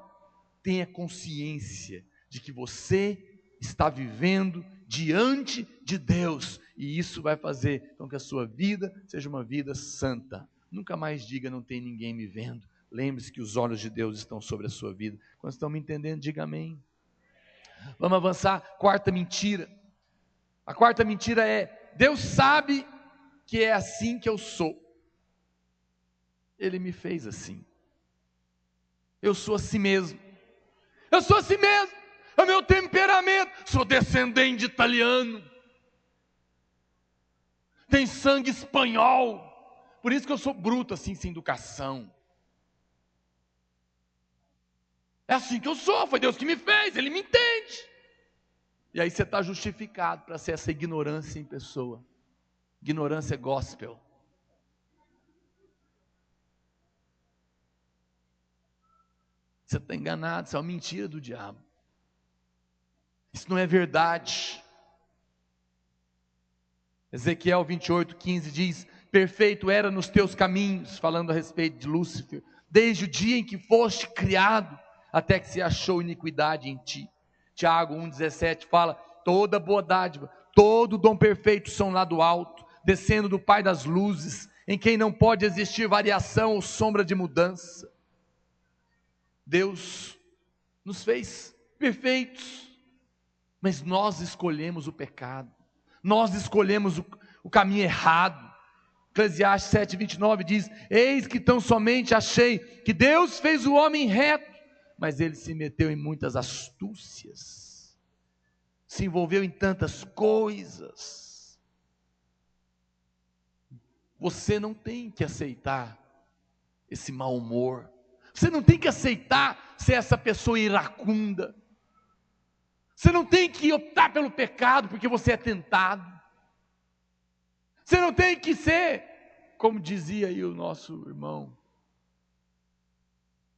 [SPEAKER 1] tenha consciência de que você está vivendo diante de Deus, e isso vai fazer com que a sua vida seja uma vida santa. Nunca mais diga: não tem ninguém me vendo. Lembre-se que os olhos de Deus estão sobre a sua vida. Quando estão me entendendo, diga amém. Vamos avançar. Quarta mentira. A quarta mentira é: Deus sabe que é assim que eu sou. Ele me fez assim. Eu sou assim mesmo. Eu sou assim mesmo. É o meu temperamento. Sou descendente de italiano. Tem sangue espanhol. Por isso que eu sou bruto assim, sem educação. É assim que eu sou. Foi Deus que me fez. Ele me entende. E aí você está justificado para ser essa ignorância em pessoa. Ignorância gospel. Você está enganado. Isso é uma mentira do diabo. Isso não é verdade. Ezequiel 28:15 diz: perfeito era nos teus caminhos, falando a respeito de Lúcifer, desde o dia em que foste criado, até que se achou iniquidade em ti. Tiago 1,17 fala: toda boa dádiva, todo dom perfeito são lá do alto, descendo do Pai das luzes, em quem não pode existir variação ou sombra de mudança. Deus nos fez perfeitos, mas nós escolhemos o pecado, nós escolhemos o caminho errado. Eclesiastes 7:29 diz: eis que tão somente achei que Deus fez o homem reto, mas ele se meteu em muitas astúcias, se envolveu em tantas coisas. Você não tem que aceitar esse mau humor, você não tem que aceitar ser essa pessoa iracunda, você não tem que optar pelo pecado porque você é tentado, você não tem que ser, como dizia aí o nosso irmão,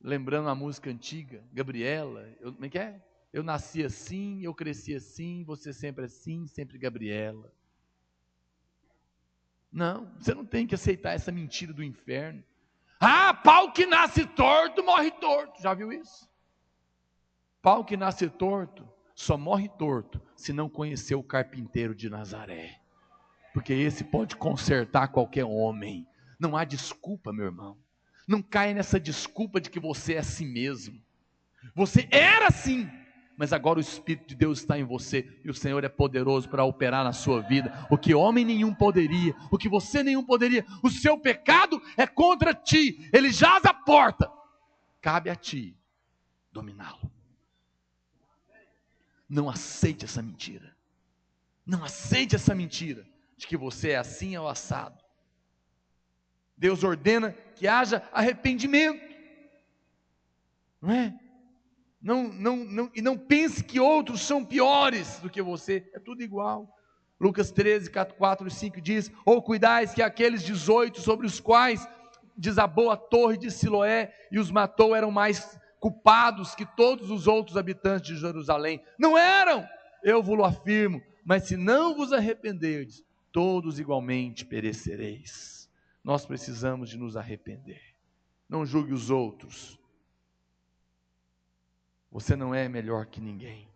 [SPEAKER 1] lembrando a música antiga, Gabriela, como é que é? Eu nasci assim, eu cresci assim, você sempre assim, sempre Gabriela. Não, você não tem que aceitar essa mentira do inferno. Ah, pau que nasce torto, morre torto. Já viu isso? Pau que nasce torto, só morre torto se não conhecer o carpinteiro de Nazaré. Porque esse pode consertar qualquer homem. Não há desculpa, meu irmão. Não caia nessa desculpa de que você é assim mesmo. Você era assim, mas agora o Espírito de Deus está em você, e o Senhor é poderoso para operar na sua vida, o que homem nenhum poderia, o que você nenhum poderia. O seu pecado é contra ti, ele jaz à porta, cabe a ti dominá-lo. Não aceite essa mentira, não aceite essa mentira, de que você é assim ou assado. Deus ordena que haja arrependimento, não é? E não pense que outros são piores do que você, é tudo igual. Lucas 13, 4 e 5 diz: ou cuidais que aqueles 18 sobre os quais desabou a torre de Siloé e os matou eram mais culpados que todos os outros habitantes de Jerusalém. Não eram, eu vos afirmo, mas se não vos arrependerdes, todos igualmente perecereis. Nós precisamos de nos arrepender. Não julgue os outros. Você não é melhor que ninguém.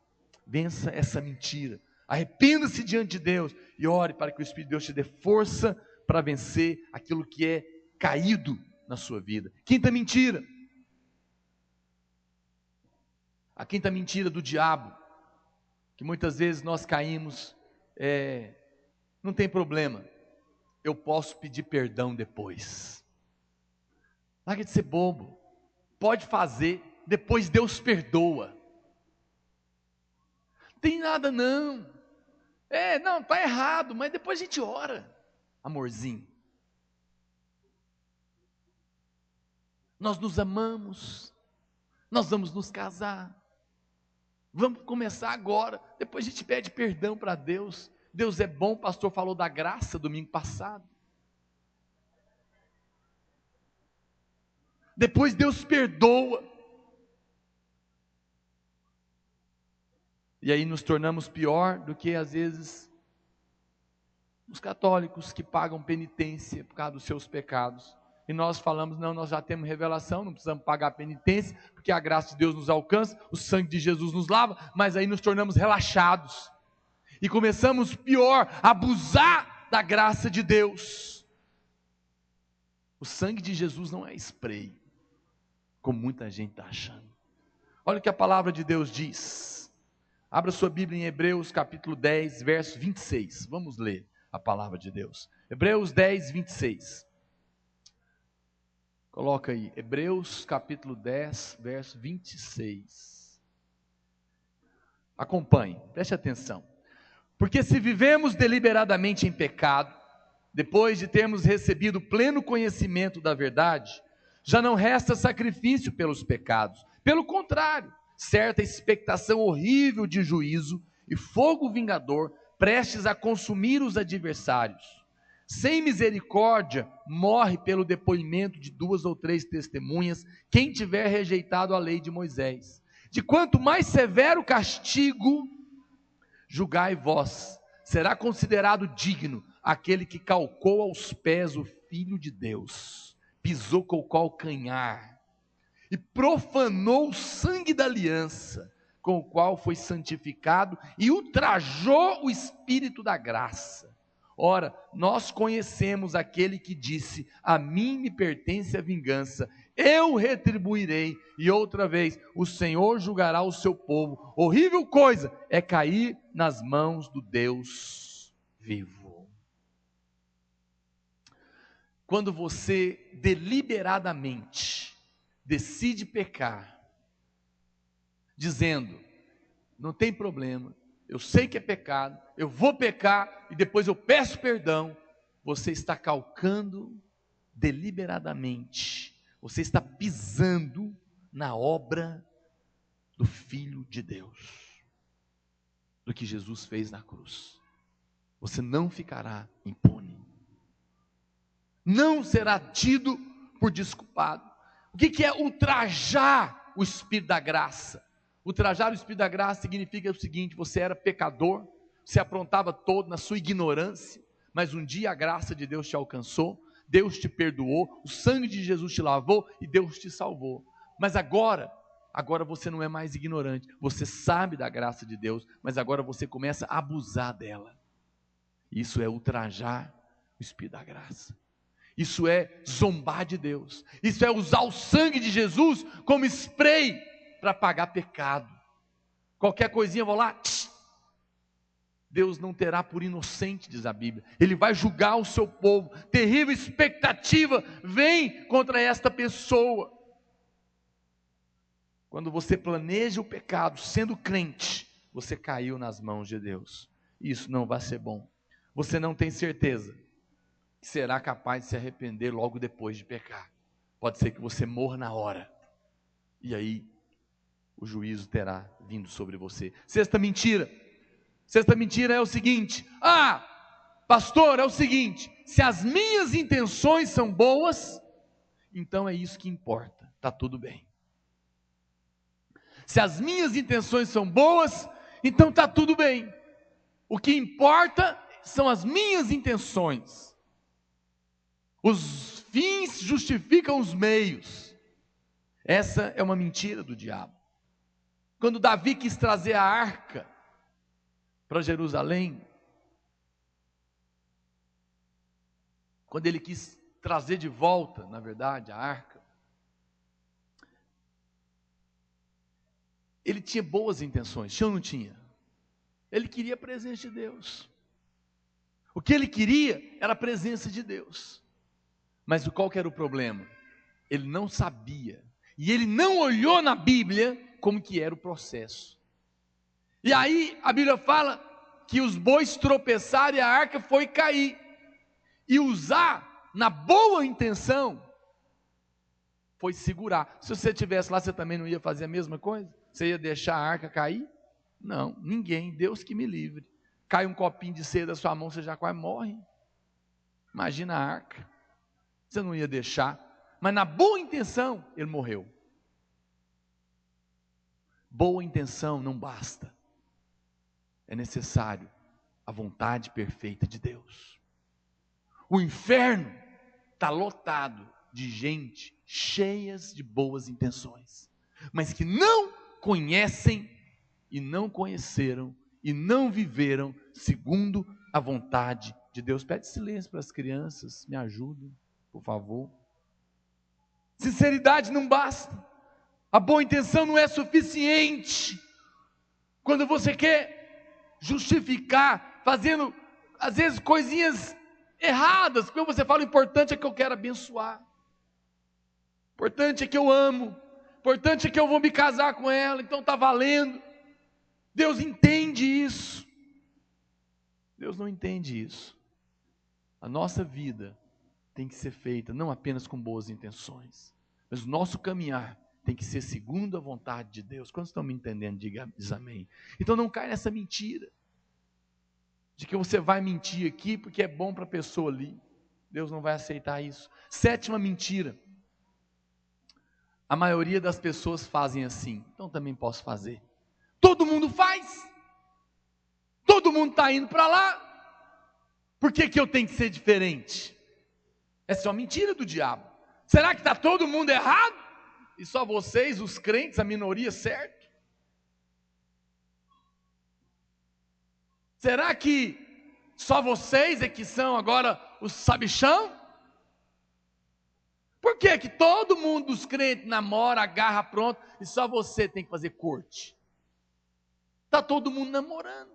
[SPEAKER 1] Vença essa mentira. Arrependa-se diante de Deus e ore para que o Espírito de Deus te dê força para vencer aquilo que é caído na sua vida. Quinta mentira. A quinta mentira do diabo, que muitas vezes nós caímos, não tem problema, eu posso pedir perdão depois. Larga de ser bobo. Pode fazer, depois Deus perdoa. Tem nada não. Não, está errado, mas depois a gente ora. Amorzinho. Nós nos amamos. Nós vamos nos casar. Vamos começar agora. Depois a gente pede perdão para Deus. Deus é bom, o pastor falou da graça domingo passado. Depois Deus perdoa. E aí nos tornamos pior do que às vezes os católicos que pagam penitência por causa dos seus pecados. e nós falamos, não, nós já temos revelação, não precisamos pagar penitência, porque a graça de Deus nos alcança, o sangue de Jesus nos lava, mas aí nos tornamos relaxados, e começamos, pior, a abusar da graça de Deus. O sangue de Jesus não é spray, como muita gente está achando. Olha o que a palavra de Deus diz. Abra sua Bíblia em Hebreus capítulo 10, verso 26. Vamos ler a palavra de Deus. Hebreus 10, 26. Coloca aí, Hebreus capítulo 10, verso 26. Acompanhe, preste atenção. Porque se vivemos deliberadamente em pecado, depois de termos recebido pleno conhecimento da verdade, já não resta sacrifício pelos pecados. Pelo contrário, certa expectação horrível de juízo e fogo vingador, prestes a consumir os adversários. Sem misericórdia, morre pelo depoimento de 2 ou 3 testemunhas, quem tiver rejeitado a lei de Moisés. De quanto mais severo castigo, julgai vós, será considerado digno aquele que calcou aos pés o Filho de Deus, pisou com o calcanhar, e profanou o sangue da aliança, com o qual foi santificado, e ultrajou o Espírito da graça. Ora, nós conhecemos aquele que disse, a mim me pertence a vingança, eu retribuirei, e outra vez, o Senhor julgará o seu povo. Horrível coisa é cair nas mãos do Deus vivo. Quando você deliberadamente decide pecar, dizendo, não tem problema, eu sei que é pecado, eu vou pecar e depois eu peço perdão, você está calcando deliberadamente, você está pisando na obra do Filho de Deus, do que Jesus fez na cruz. Você não ficará impune, não será tido por desculpado. O que é ultrajar o Espírito da graça? Ultrajar o Espírito da graça significa o seguinte: você era pecador, você aprontava todo na sua ignorância, mas um dia a graça de Deus te alcançou, Deus te perdoou, o sangue de Jesus te lavou e Deus te salvou. Mas agora você não é mais ignorante, você sabe da graça de Deus, mas agora você começa a abusar dela. Isso é ultrajar o Espírito da graça. Isso é zombar de Deus. Isso é usar o sangue de Jesus como spray para apagar pecado. Qualquer coisinha, vou lá, Deus não terá por inocente, diz a Bíblia. Ele vai julgar o seu povo. Terrível expectativa vem contra esta pessoa. Quando você planeja o pecado, sendo crente, você caiu nas mãos de Deus. Isso não vai ser bom. Você não tem certeza que será capaz de se arrepender logo depois de pecar. Pode ser que você morra na hora. E aí, o juízo terá vindo sobre você. Sexta mentira. Sexta mentira é o seguinte: pastor, é o seguinte, se as minhas intenções são boas, então é isso que importa, está tudo bem. Se as minhas intenções são boas, então está tudo bem. O que importa são as minhas intenções. Os fins justificam os meios. Essa é uma mentira do diabo. Quando Davi quis trazer a arca para Jerusalém, quando ele quis trazer de volta, na verdade, a arca, ele tinha boas intenções, tinha ou não tinha? Ele queria a presença de Deus. O que ele queria era a presença de Deus. Mas qual que era o problema? Ele não sabia, e ele não olhou na Bíblia como que era o processo. E aí a Bíblia fala que os bois tropeçaram e a arca foi cair. E usar na boa intenção foi segurar. Se você estivesse lá, você também não ia fazer a mesma coisa? Você ia deixar a arca cair? Não, ninguém, Deus que me livre. Cai um copinho de ceia da sua mão, você já quase morre. Imagina a arca. Você não ia deixar, mas na boa intenção, ele morreu. Boa intenção não basta. É necessário a vontade perfeita de Deus. O inferno está lotado de gente cheias de boas intenções, mas que não conhecem e não conheceram e não viveram segundo a vontade de Deus. Pede silêncio para as crianças, me ajudem, por favor. Sinceridade não basta, a boa intenção não é suficiente. Quando você quer justificar, fazendo às vezes coisinhas erradas, quando você fala, o importante é que eu quero abençoar, o importante é que eu amo, o importante é que eu vou me casar com ela, então está valendo. Deus entende isso. Deus não entende isso. A nossa vida tem que ser feita não apenas com boas intenções, mas o nosso caminhar tem que ser segundo a vontade de Deus. Quando estão me entendendo, diz amém. Então não cai nessa mentira, de que você vai mentir aqui porque é bom para a pessoa ali. Deus não vai aceitar isso. 7ª mentira: a maioria das pessoas fazem assim, então também posso fazer. Todo mundo faz, todo mundo está indo para lá, por que eu tenho que ser diferente? Essa é uma mentira do diabo. Será que está todo mundo errado? E só vocês, os crentes, a minoria, certo? Será que só vocês é que são agora os sabichão? Por que todo mundo dos crentes namora, agarra pronto, e só você tem que fazer corte? Está todo mundo namorando.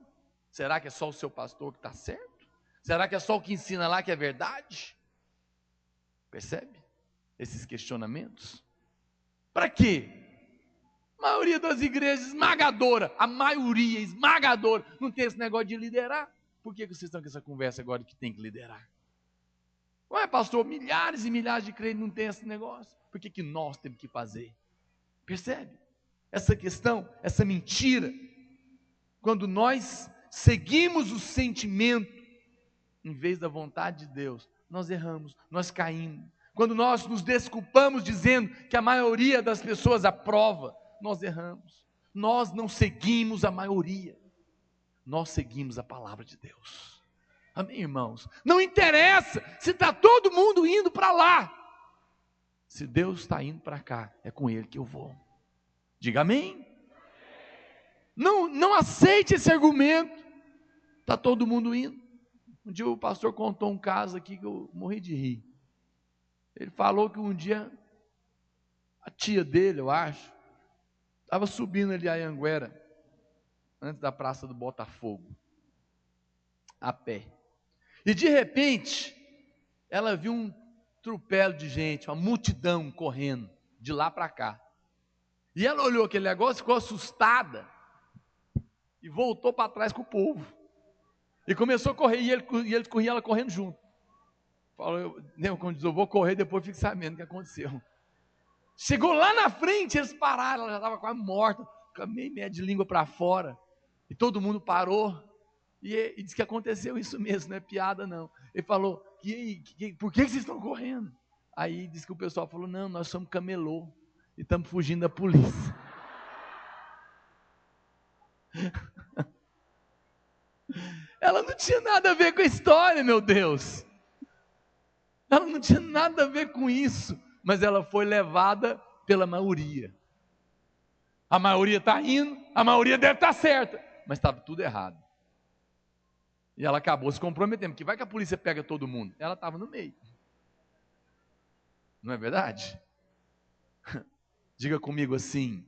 [SPEAKER 1] Será que é só o seu pastor que está certo? Será que é só o que ensina lá que é verdade? Percebe esses questionamentos? Para quê? A maioria das igrejas esmagadora, a maioria esmagadora, não tem esse negócio de liderar. Por que vocês estão com essa conversa agora de que tem que liderar? Ué, pastor, milhares e milhares de crentes não tem esse negócio. Por que nós temos que fazer? Percebe? Essa questão, essa mentira. Quando nós seguimos o sentimento, em vez da vontade de Deus, nós erramos, nós caímos. Quando nós nos desculpamos dizendo que a maioria das pessoas aprova, nós erramos. Nós não seguimos a maioria, nós seguimos a palavra de Deus. Amém, irmãos? Não interessa se está todo mundo indo para lá. Se Deus está indo para cá, é com Ele que eu vou. Diga amém. Não aceite esse argumento. Está todo mundo indo. Um dia o pastor contou um caso aqui que eu morri de rir. Ele falou que um dia a tia dele, eu acho, estava subindo ali a Anhanguera, antes da Praça do Botafogo, a pé. E de repente, ela viu um tropelo de gente, uma multidão correndo de lá para cá. E ela olhou aquele negócio, ficou assustada e voltou para trás com o povo. E começou a correr, e ele corria, ela correndo junto. Falou, quando diz, eu vou correr, depois fico sabendo o que aconteceu. Chegou lá na frente, eles pararam, ela já estava quase morta, com a meia de língua para fora. E todo mundo parou. E disse que aconteceu isso mesmo, não é piada não. Ele falou, por que vocês estão correndo? Aí disse que o pessoal falou, não, nós somos camelô e estamos fugindo da polícia. Ela não tinha nada a ver com a história, meu Deus. Ela não tinha nada a ver com isso, mas ela foi levada pela maioria. A maioria está indo, a maioria deve estar certa, mas estava tudo errado. E ela acabou se comprometendo, porque vai que a polícia pega todo mundo. Ela estava no meio. Não é verdade? Diga comigo assim: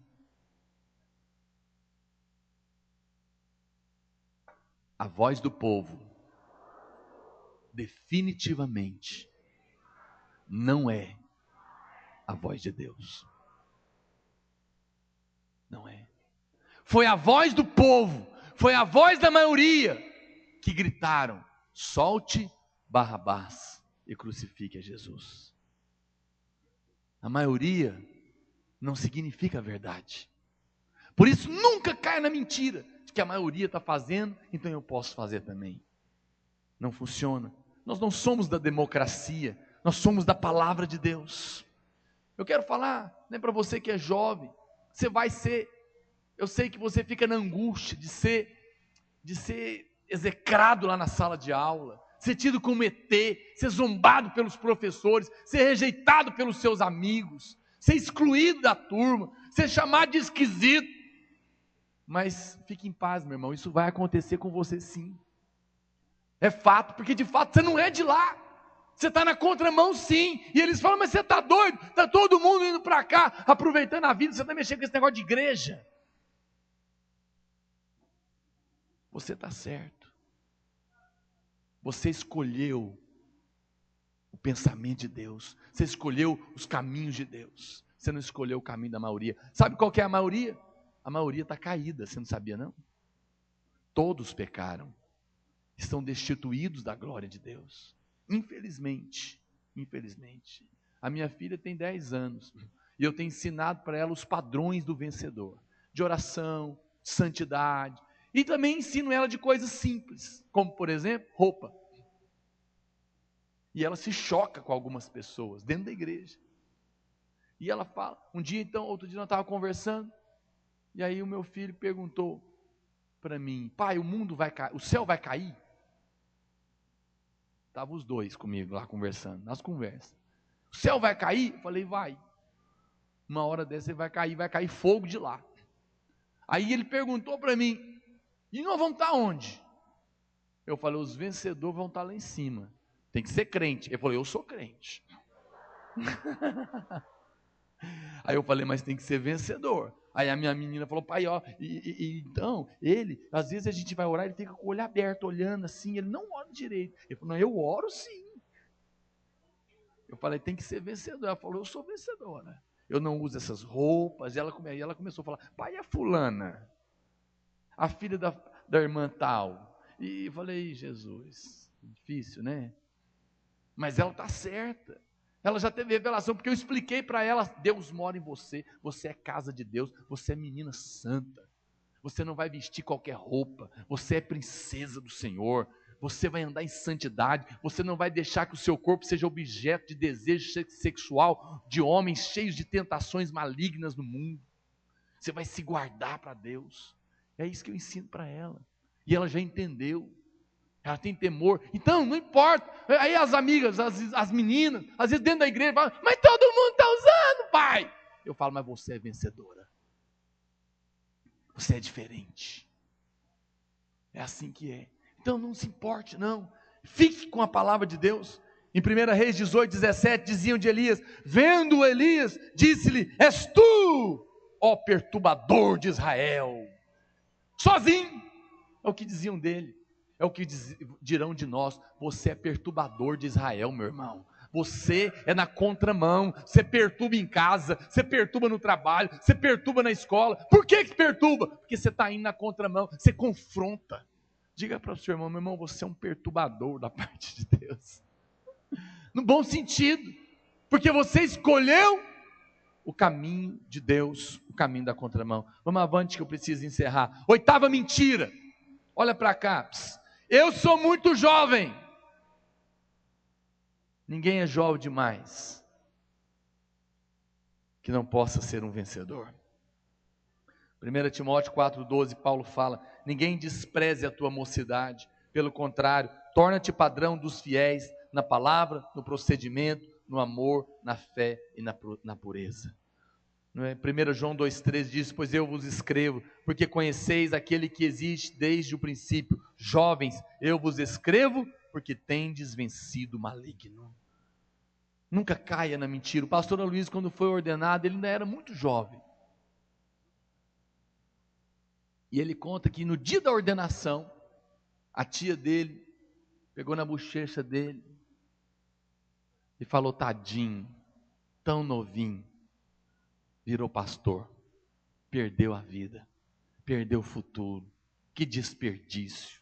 [SPEAKER 1] a voz do povo definitivamente não é a voz de Deus. Não é. Foi a voz do povo, foi a voz da maioria que gritaram: solte Barrabás e crucifique a Jesus. A maioria não significa a verdade. Por isso nunca caia na mentira de que a maioria está fazendo, então eu posso fazer também. Não funciona. Nós não somos da democracia, nós somos da palavra de Deus. Eu quero falar, para você que é jovem, você vai ser, eu sei que você fica na angústia de ser execrado lá na sala de aula, ser tido como ET, ser zombado pelos professores, ser rejeitado pelos seus amigos, ser excluído da turma, ser chamado de esquisito. Mas fique em paz, meu irmão, isso vai acontecer com você sim. É fato, porque de fato você não é de lá. Você está na contramão sim. E eles falam, mas você está doido? Está todo mundo indo para cá, aproveitando a vida, você está mexendo com esse negócio de igreja. Você está certo. Você escolheu o pensamento de Deus. Você escolheu os caminhos de Deus. Você não escolheu o caminho da maioria. Sabe qual que é a maioria? A maioria está caída, você não sabia não? Todos pecaram. Estão destituídos da glória de Deus. Infelizmente. A minha filha tem 10 anos. E eu tenho ensinado para ela os padrões do vencedor. De oração, de santidade. E também ensino ela de coisas simples. Como, por exemplo, roupa. E ela se choca com algumas pessoas dentro da igreja. E ela fala, outro dia nós estávamos conversando, e aí o meu filho perguntou para mim, pai, o céu vai cair? Estavam os dois comigo lá conversando, nas conversas. O céu vai cair? Eu falei, vai. Uma hora dessa ele vai cair fogo de lá. Aí ele perguntou para mim, e nós vamos estar onde? Eu falei, os vencedores vão estar lá em cima. Tem que ser crente. Ele falou, eu sou crente. Aí eu falei, mas tem que ser vencedor. Aí a minha menina falou, pai, ó, então, às vezes a gente vai orar, ele fica com o olho aberto, olhando assim, ele não ora direito. Ele falou, não, eu oro sim. Eu falei, tem que ser vencedor. Ela falou, eu sou vencedora. Eu não uso essas roupas. E ela começou a falar, pai, é fulana, a filha da irmã tal. E eu falei, Jesus, difícil, né? Mas ela está certa. Ela já teve revelação, porque eu expliquei para ela, Deus mora em você, você é casa de Deus, você é menina santa, você não vai vestir qualquer roupa, você é princesa do Senhor, você vai andar em santidade, você não vai deixar que o seu corpo seja objeto de desejo sexual de homens cheios de tentações malignas no mundo, você vai se guardar para Deus. É isso que eu ensino para ela, e ela já entendeu. Ela tem temor, então não importa. Aí as amigas, as meninas, às vezes dentro da igreja, falam, mas todo mundo está usando, pai. Eu falo, mas você é vencedora, você é diferente, é assim que é. Então não se importe não, fique com a palavra de Deus. Em 1 Reis 18, 17, diziam de Elias, vendo Elias, disse-lhe, és tu, ó perturbador de Israel. Sozinho, é o que diziam dele. É o que dirão de nós, você é perturbador de Israel, meu irmão. Você é na contramão, você perturba em casa, você perturba no trabalho, você perturba na escola. Por que perturba? Porque você está indo na contramão, você confronta. Diga para o seu irmão, meu irmão, você é um perturbador da parte de Deus. No bom sentido, porque você escolheu o caminho de Deus, o caminho da contramão. Vamos avante que eu preciso encerrar. 8ª mentira, olha para cá. Eu sou muito jovem. Ninguém é jovem demais que não possa ser um vencedor. 1 Timóteo 4,12, Paulo fala, ninguém despreze a tua mocidade, pelo contrário, torna-te padrão dos fiéis na palavra, no procedimento, no amor, na fé e na pureza. Não é? 1 João 2,13 diz, pois eu vos escrevo, porque conheceis aquele que existe desde o princípio. Jovens, eu vos escrevo, porque tendes vencido o maligno. Nunca caia na mentira. O pastor Luiz, quando foi ordenado, ele ainda era muito jovem. E ele conta que no dia da ordenação, a tia dele pegou na bochecha dele e falou, tadinho, tão novinho, virou pastor, perdeu a vida, perdeu o futuro, que desperdício,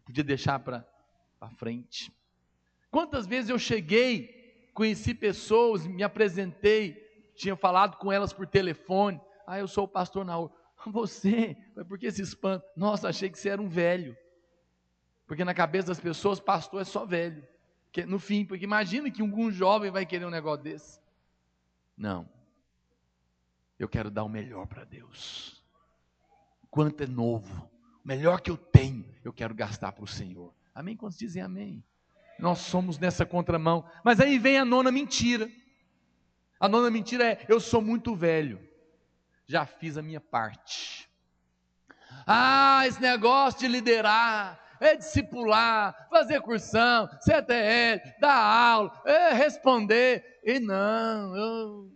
[SPEAKER 1] podia deixar para frente. Quantas vezes eu cheguei, conheci pessoas, me apresentei, tinha falado com elas por telefone, eu sou o pastor Naor. Você, mas por que se espanta? Nossa, achei que você era um velho, porque na cabeça das pessoas, pastor é só velho, no fim, porque imagina que algum jovem vai querer um negócio desse. Não, eu quero dar o melhor para Deus, quanto é novo, o melhor que eu tenho, eu quero gastar para o Senhor. Amém? Quantos dizem amém? Nós somos nessa contramão. Mas aí vem a nona mentira. A nona mentira é: eu sou muito velho, já fiz a minha parte. Esse negócio de liderar, discipular, fazer cursão, CTL, dar aula, responder. E não,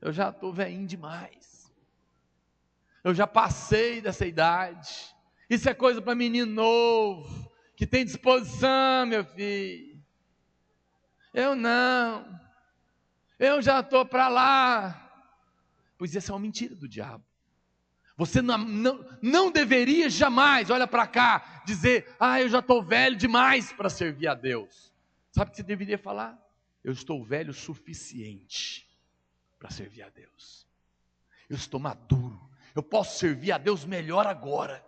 [SPEAKER 1] eu já estou velhinho demais. Eu já passei dessa idade. Isso é coisa para menino novo, que tem disposição, meu filho. Eu não. Eu já estou para lá. Pois essa é uma mentira do diabo. Você não deveria jamais, olha para cá, dizer: eu já estou velho demais para servir a Deus. Sabe o que você deveria falar? Eu estou velho o suficiente para servir a Deus. Eu estou maduro. Eu posso servir a Deus melhor agora.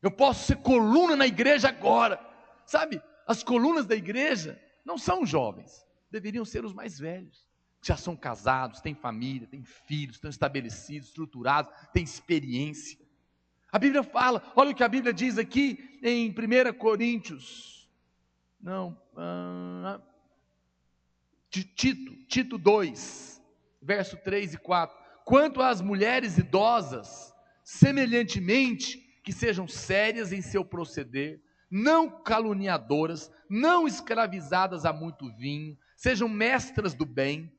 [SPEAKER 1] Eu posso ser coluna na igreja agora. Sabe, as colunas da igreja não são jovens, deveriam ser os mais velhos, que já são casados, têm família, têm filhos, estão estabelecidos, estruturados, têm experiência. A Bíblia fala, olha o que a Bíblia diz aqui em 1 Coríntios, Tito 2, verso 3 e 4. Quanto às mulheres idosas, semelhantemente, que sejam sérias em seu proceder, não caluniadoras, não escravizadas a muito vinho, sejam mestras do bem,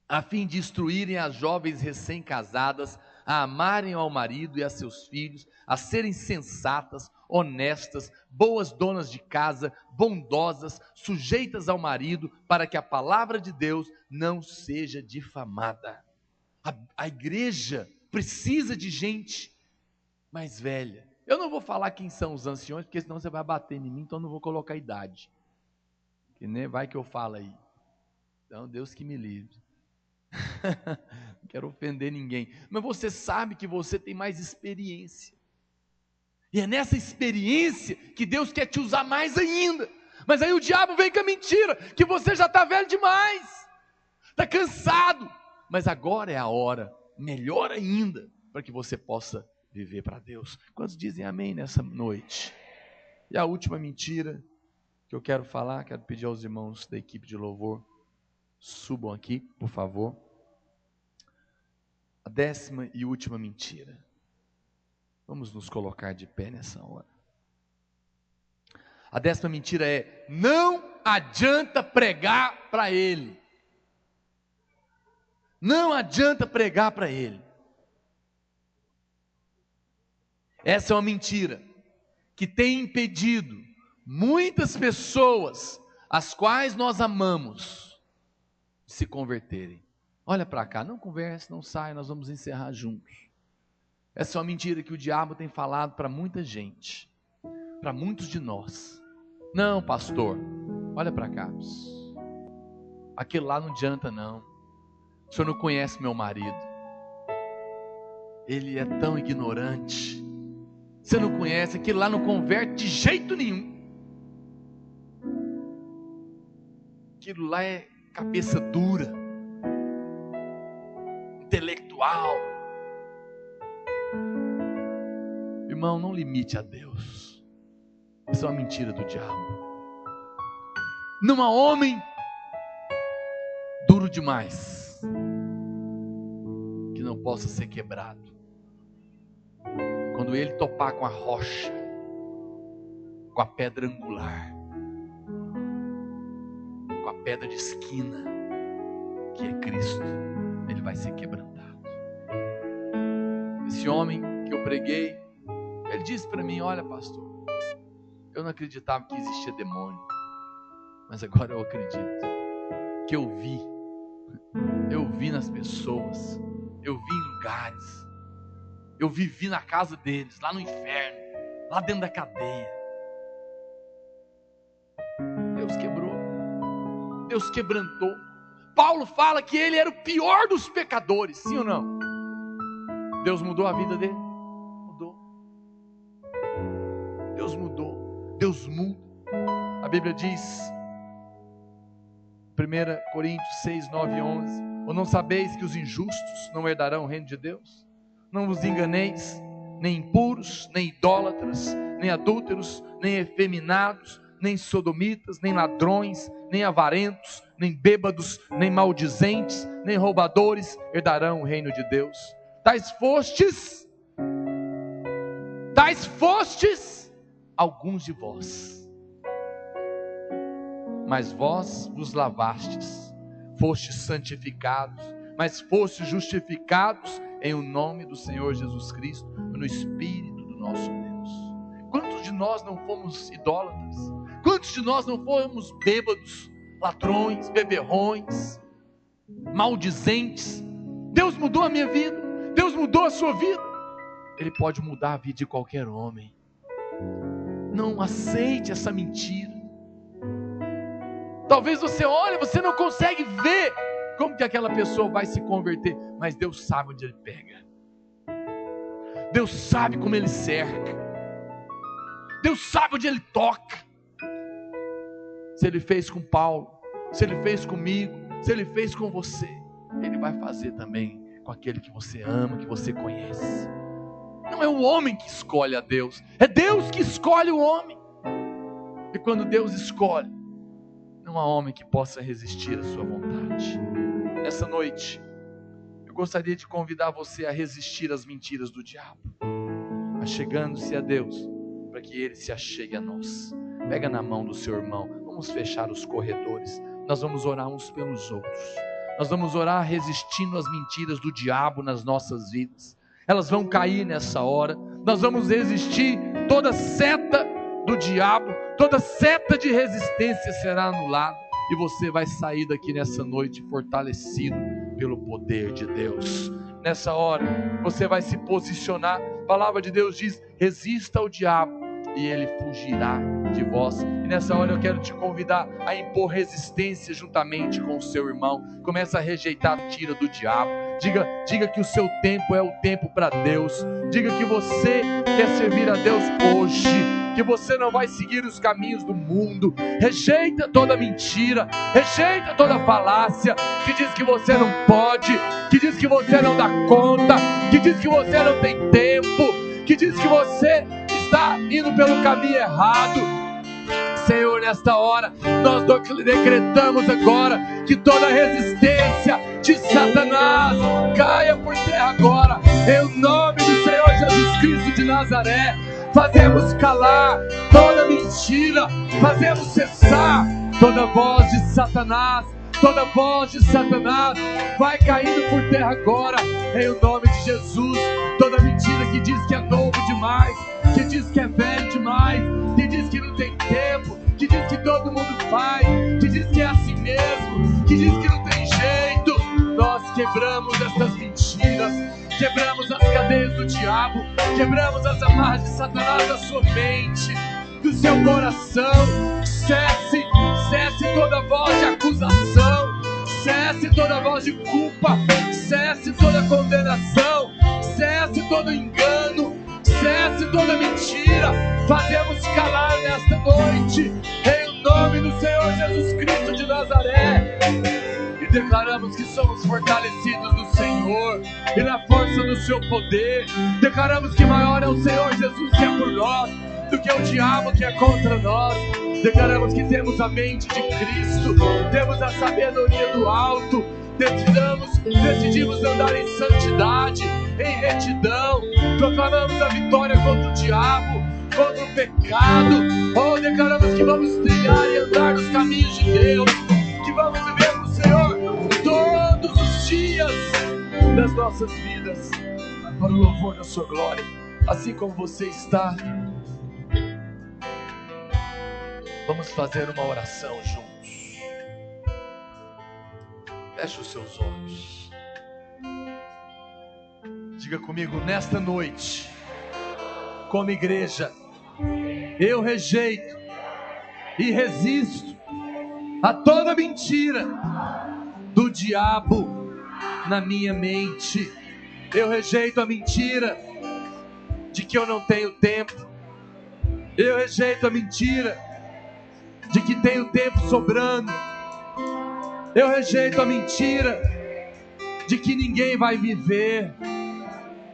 [SPEAKER 1] a fim de instruírem as jovens recém-casadas a amarem ao marido e a seus filhos, a serem sensatas, honestas, boas donas de casa, bondosas, sujeitas ao marido, para que a palavra de Deus não seja difamada. A igreja precisa de gente mais velha. Eu não vou falar quem são os anciões, porque senão você vai bater em mim, então eu não vou colocar idade. Que nem vai que eu falo aí. Então, Deus que me livre. Não quero ofender ninguém. Mas você sabe que você tem mais experiência. E é nessa experiência que Deus quer te usar mais ainda. Mas aí o diabo vem com a mentira, que você já está velho demais. Está cansado. Mas agora é a hora, melhor ainda, para que você possa viver para Deus. Quantos dizem amém nessa noite? E a última mentira que eu quero falar, quero pedir aos irmãos da equipe de louvor, subam aqui, por favor. A 10ª e última mentira. Vamos nos colocar de pé nessa hora. A 10ª mentira é: não adianta pregar para ele. Não adianta pregar para ele. Essa é uma mentira que tem impedido muitas pessoas, as quais nós amamos, de se converterem. Olha para cá, não converse, não saia, nós vamos encerrar juntos. Essa é uma mentira que o diabo tem falado para muita gente, para muitos de nós. Não, pastor, olha para cá. Aquilo lá não adianta não. O senhor não conhece meu marido. Ele é tão ignorante. Você não conhece, aquilo lá não converte de jeito nenhum. Aquilo lá é cabeça dura, intelectual. Irmão, não limite a Deus. Isso é uma mentira do diabo. Não há homem duro demais que não possa ser quebrado. Quando ele topar com a rocha, com a pedra angular, com a pedra de esquina, que é Cristo, ele vai ser quebrantado. Esse homem que eu preguei, ele disse para mim: olha, pastor, eu não acreditava que existia demônio, mas agora eu acredito, que eu vi nas pessoas, eu vi em lugares, eu vivi na casa deles, lá no inferno, lá dentro da cadeia. Deus quebrou, Deus quebrantou. Paulo fala que ele era o pior dos pecadores, sim ou não? Deus mudou a vida dele? Mudou. Deus mudou, Deus muda. A Bíblia diz, 1 Coríntios 6, 9 e 11: ou não sabeis que os injustos não herdarão o reino de Deus? Não vos enganeis, nem impuros, nem idólatras, nem adúlteros, nem efeminados, nem sodomitas, nem ladrões, nem avarentos, nem bêbados, nem maldizentes, nem roubadores herdarão o reino de Deus. Tais fostes alguns de vós, mas vós vos lavastes, fostes santificados, mas fostes justificados em o nome do Senhor Jesus Cristo, no Espírito do nosso Deus. Quantos de nós não fomos idólatras? Quantos de nós não fomos bêbados, ladrões, beberrões, maldizentes? Deus mudou a minha vida, Deus mudou a sua vida. Ele pode mudar a vida de qualquer homem. Não aceite essa mentira. Talvez você olhe, você não consegue ver como que aquela pessoa vai se converter, mas Deus sabe onde Ele pega. Deus sabe como Ele cerca. Deus sabe onde Ele toca. Se Ele fez com Paulo, se Ele fez comigo, se Ele fez com você, Ele vai fazer também com aquele que você ama, que você conhece. Não é o homem que escolhe a Deus, é Deus que escolhe o homem. E quando Deus escolhe, não há homem que possa resistir à sua vontade. Nessa noite, eu gostaria de convidar você a resistir às mentiras do diabo, achegando-se a Deus, para que Ele se achegue a nós. Pega na mão do seu irmão, vamos fechar os corredores, nós vamos orar uns pelos outros, nós vamos orar resistindo às mentiras do diabo nas nossas vidas. Elas vão cair nessa hora, nós vamos resistir, toda seta do diabo, toda seta de resistência será anulada, e você vai sair daqui nessa noite fortalecido pelo poder de Deus. Nessa hora, você vai se posicionar, a palavra de Deus diz, resista ao diabo, e ele fugirá de vós. E nessa hora eu quero te convidar a impor resistência juntamente com o seu irmão. Começa a rejeitar a mentira do diabo. Diga que o seu tempo é o tempo para Deus. Diga que você quer servir a Deus hoje, que você não vai seguir os caminhos do mundo. Rejeita toda mentira, rejeita toda falácia que diz que você não pode, que diz que você não dá conta, que diz que você não tem tempo, que diz que você está indo pelo caminho errado. Senhor, nesta hora nós decretamos agora que toda resistência de Satanás caia por terra agora, em nome do Senhor Jesus Cristo de Nazaré. Fazemos calar toda mentira, fazemos cessar toda voz de Satanás. Toda voz de Satanás vai caindo por terra agora, em nome de Jesus. Toda mentira que diz que é novo demais, que diz que é velho demais, que diz que não tem tempo, que diz que todo mundo faz, que diz que é assim mesmo, que diz que não tem jeito. Nós quebramos essas mentiras, quebramos as cadeias do diabo, quebramos as amarras de Satanás da sua mente, do seu coração. Cesse toda voz de acusação, cesse toda voz de culpa, cesse toda condenação, cesse todo engano, cesse toda mentira. Fazemos calar nesta noite, em nome do Senhor Jesus Cristo de Nazaré, e declaramos que somos fortalecidos no Senhor e na força do seu poder. Declaramos que maior é o Senhor Jesus que é por nós do que o diabo que é contra nós. Declaramos que temos a mente de Cristo, temos a sabedoria do alto, decidimos andar em santidade, em retidão. Proclamamos a vitória contra o diabo, contra o pecado. Declaramos que vamos trilhar e andar nos caminhos de Deus, que vamos viver com o Senhor todos os dias das nossas vidas, para o louvor da sua glória. Assim como você está, vamos fazer uma oração juntos. Feche os seus olhos. Diga comigo, nesta noite, como igreja, eu rejeito e resisto a toda mentira do diabo na minha mente. Eu rejeito a mentira de que eu não tenho tempo. Eu rejeito a mentira de que tenho tempo sobrando. Eu rejeito a mentira de que ninguém vai me ver.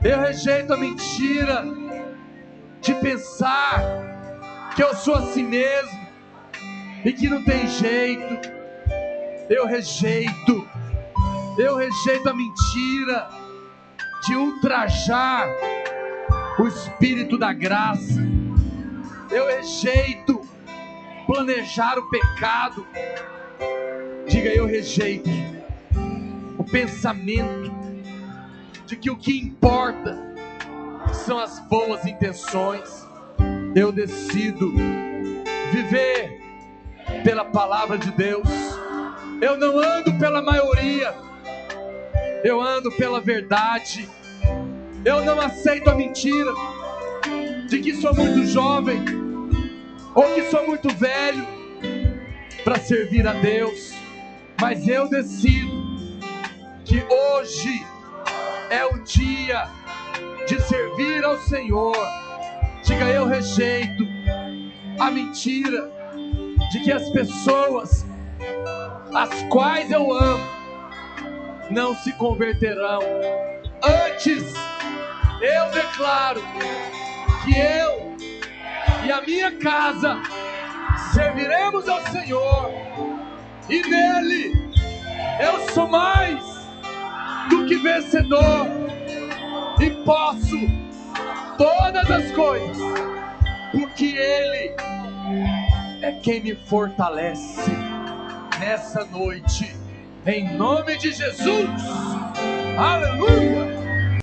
[SPEAKER 1] Eu rejeito a mentira de pensar que eu sou assim mesmo e que não tem jeito. Eu rejeito a mentira de ultrajar o Espírito da graça. Eu rejeito planejar o pecado. Diga: eu rejeito o pensamento de que o que importa são as boas intenções. Eu decido viver pela palavra de Deus. Eu não ando pela maioria, eu ando pela verdade. Eu não aceito a mentira de que sou muito jovem ou que sou muito velho para servir a Deus. Mas eu decido que hoje é o dia de servir ao Senhor. Diga: eu rejeito a mentira de que as pessoas as quais eu amo não se converterão. Antes, eu declaro que eu e a minha casa serviremos ao Senhor, e nele eu sou mais do que vencedor, e posso todas as coisas, porque Ele é quem me fortalece. Nessa noite, em nome de Jesus, aleluia.